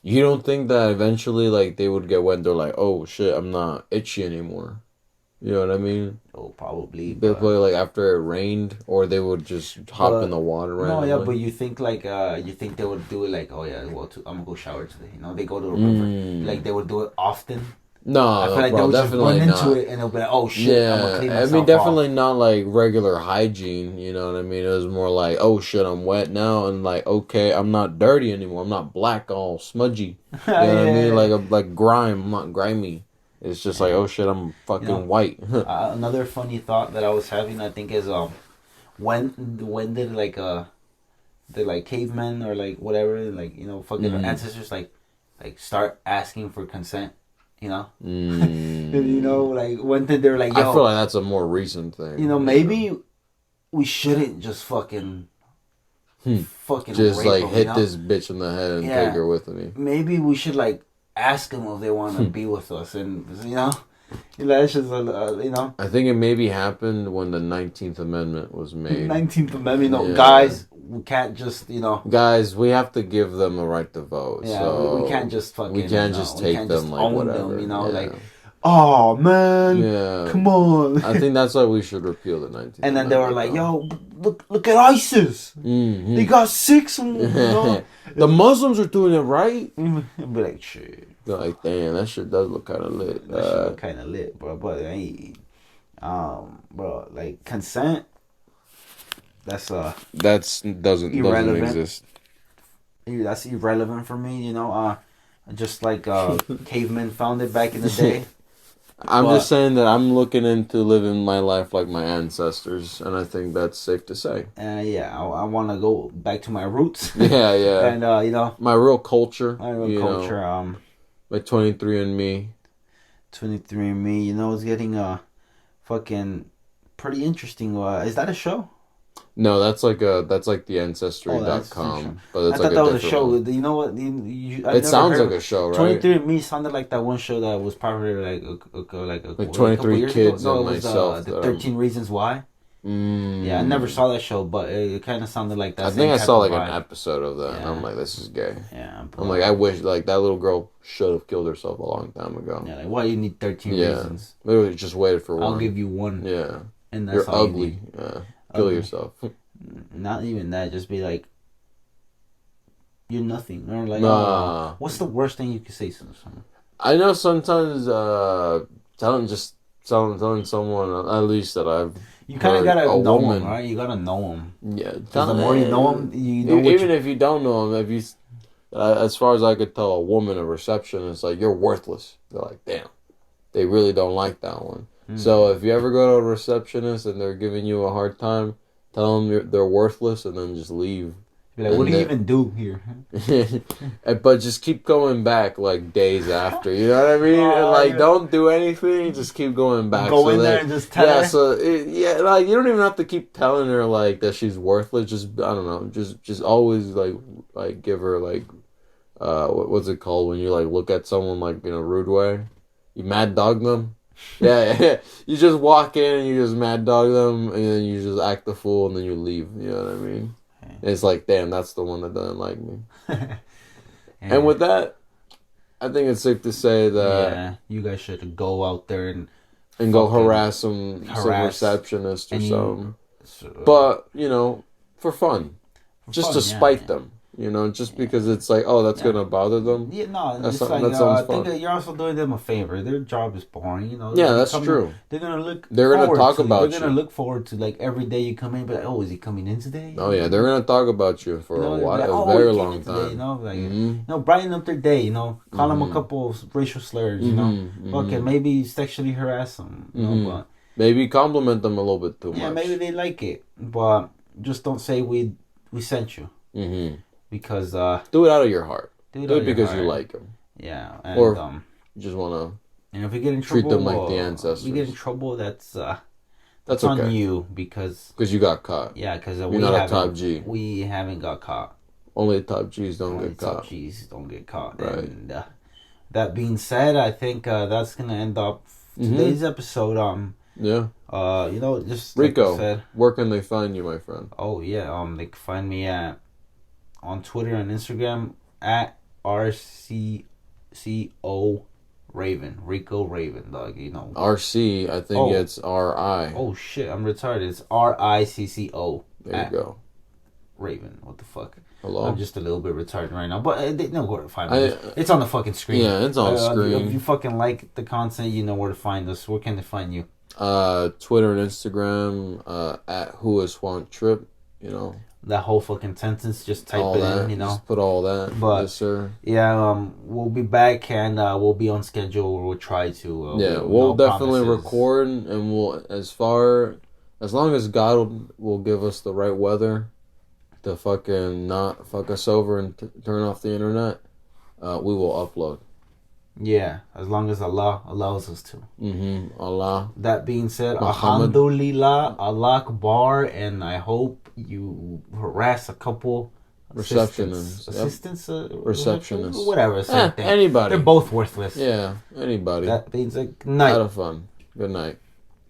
You don't think that eventually, like, they would get when they're like, oh shit, I'm not itchy anymore. You know what I mean? oh, probably, They but play like after it rained, or they would just hop in the water no, yeah, but randomly. you think like you think they would do it like, oh yeah, well, I'm gonna go shower today. You know, they go to the river. Like Mm. they would do it often. No, I feel no, like they bro, would just run definitely into not. it and they'll be like, oh shit, I'm gonna Yeah, clean I mean, myself off. definitely not like regular hygiene. You know what I mean? It was more like, oh shit, I'm wet now, and like, okay, I'm not dirty anymore. I'm not black, all smudgy. You know what I mean? Yeah, Like grime. I'm not grimy. It's just like, yeah. oh shit, I'm You know, fucking white. another funny thought that I was having, I think, is when did like the like cavemen or like whatever, like fucking our Mm. ancestors like start asking for consent, you know? Mm. Like when did they're like, I feel yo, like that's a more recent thing. maybe we shouldn't just fucking Hmm. Just rape like them, hit this bitch in the head and take Yeah, her with me. maybe we should like ask them if they want to be with us, and that's just I think it maybe happened when the 19th Amendment was made. 19th Amendment. No, Yeah. guys, we can't just Guys, we have to give them a right to vote. yeah, we can't So just fucking we can't just we take can't them just like own whatever. them, like, Yeah. oh man, Yeah. come on. I think that's why we should repeal the 19th And then they were like, Amendment. yo, look at ISIS. Mm-hmm. They got six. The Muslims are doing it right. I'd be like, shit. They're like, damn, that shit does look kind of lit. That shit look kind of lit, bro. But bro, like consent. That's Doesn't irrelevant. exist. That's irrelevant for me. Just like cavemen found it back in the day. I'm just saying that I'm looking into living my life like my ancestors, and I think that's safe to say. Yeah, I want to go back to my roots. Yeah, yeah. And my real culture. my real culture. My 23andMe. 23andMe. It's getting fucking pretty interesting. Is that a show? No, that's like the Oh, that's ancestry.com. But it's I like thought that was a different show. one. You know what? It sounds like a show, right? 23andMe sounded like that one show that was popular like a 23 couple years kids ago. No, and it was myself. the 13 Reasons Why. Mm. Yeah, I never saw that show, but it kind of sounded like that. I think I same saw type like of an vibe. episode of that, and Yeah. I'm like, this is gay. Yeah, I'm like, I wish like that little girl should have killed herself a long time ago. Yeah, like why you need 13 Yeah. reasons? Literally just waited for one. I'll give you one. Yeah. And that's You're all ugly. you need. Yeah. Kill Ugly. yourself. Not even that. Just be like, you're nothing. Or like, Nah. what's the worst thing you could say to someone? I know sometimes telling someone at least that I've You kind of heard gotta a know woman. them, right? You gotta know them. Yeah. Because the more you know them, you know what even if you don't know them, if you as far as I could tell, a woman, a receptionist, like you're worthless. They're like, damn, they really don't like that one. So if you ever go to a receptionist and they're giving you a hard time, tell them they're worthless and then just leave. Be like, what do you even do here? But just keep going back like days after. You know what I mean? And like, yeah. don't do anything. Just keep going back. Go in there and just tell her. So like you don't even have to keep telling her like that she's worthless. Just I don't know. Just always like give her like what's it called when you like look at someone like in a rude way? You mad dog them. Yeah. You just walk in and you just mad dog them and then you just act the fool and then you leave. You know what I mean? It's like, damn, that's the one that doesn't like me. And with that, I think it's safe to say that you guys should go out there and go harass some receptionist or something. But for fun, just to spite them. You know, just because it's like, oh, that's Yeah. gonna bother them. Yeah, no, That's it's like that I sounds think fun. you're also doing them a favor. Their job is boring, you know. Yeah, that's true. They're gonna look They're gonna forward talk to. They're about gonna you. look forward to like every day you come in. But oh, is he coming in today? Oh yeah, they're gonna talk about you for You a know, while, like, a oh, he very came in long today. You time. know, like Mm-hmm. brighten up their day. You know, call them a Mm-hmm. couple of racial slurs. You know, Mm-hmm. okay, Mm-hmm. maybe sexually harass them. You know, Mm-hmm. but Maybe compliment them a little bit too yeah, maybe much. they like it. But just don't say we sent you Mm-hmm. because Do it out of your heart. do it Do out it of your because you heart. like them, Yeah, and or you just wanna and if we get in treat them trouble, like the we get in ancestors. trouble. That's That's on okay, you because because you got caught. yeah, because You're not a top G. we haven't got caught. Only top G's don't Only get top caught. G's don't get caught. Right. And that being said, I think that's gonna end up Mm-hmm. today's episode. Yeah. You know, just like I Rico, said. where can they find you, my friend? Oh yeah, they can find me at on Twitter and Instagram at RCCO Raven, Rico Raven, dog. You know. RC, I think it's RI. Oh shit, I'm retarded. It's RICCO. There you go. Raven. What the fuck? Hello. I'm just a little bit retarded right now, but they know where to find us. It's on the fucking screen. Yeah, it's on screen. If you fucking like the content, you know where to find us. Where can they find you? Twitter and Instagram, at Who Is Juan Trip. You know That whole fucking sentence, just type all it that. in. You know. Just put all that. But yes, sir. yeah, we'll be back and we'll be on schedule. We'll try to. Yeah, we'll definitely promises. record, and we'll as long as God will give us the right weather to fucking not fuck us over and turn off the internet, we will upload. Yeah, as long as Allah allows us to. Allah. That being said, Muhammad. Alhamdulillah, Allah Akbar, and I hope you harass a couple Receptionists. receptionists, whatever. Same thing. Anybody. They're both worthless. Yeah, anybody. That means like night. Out of fun. Good night.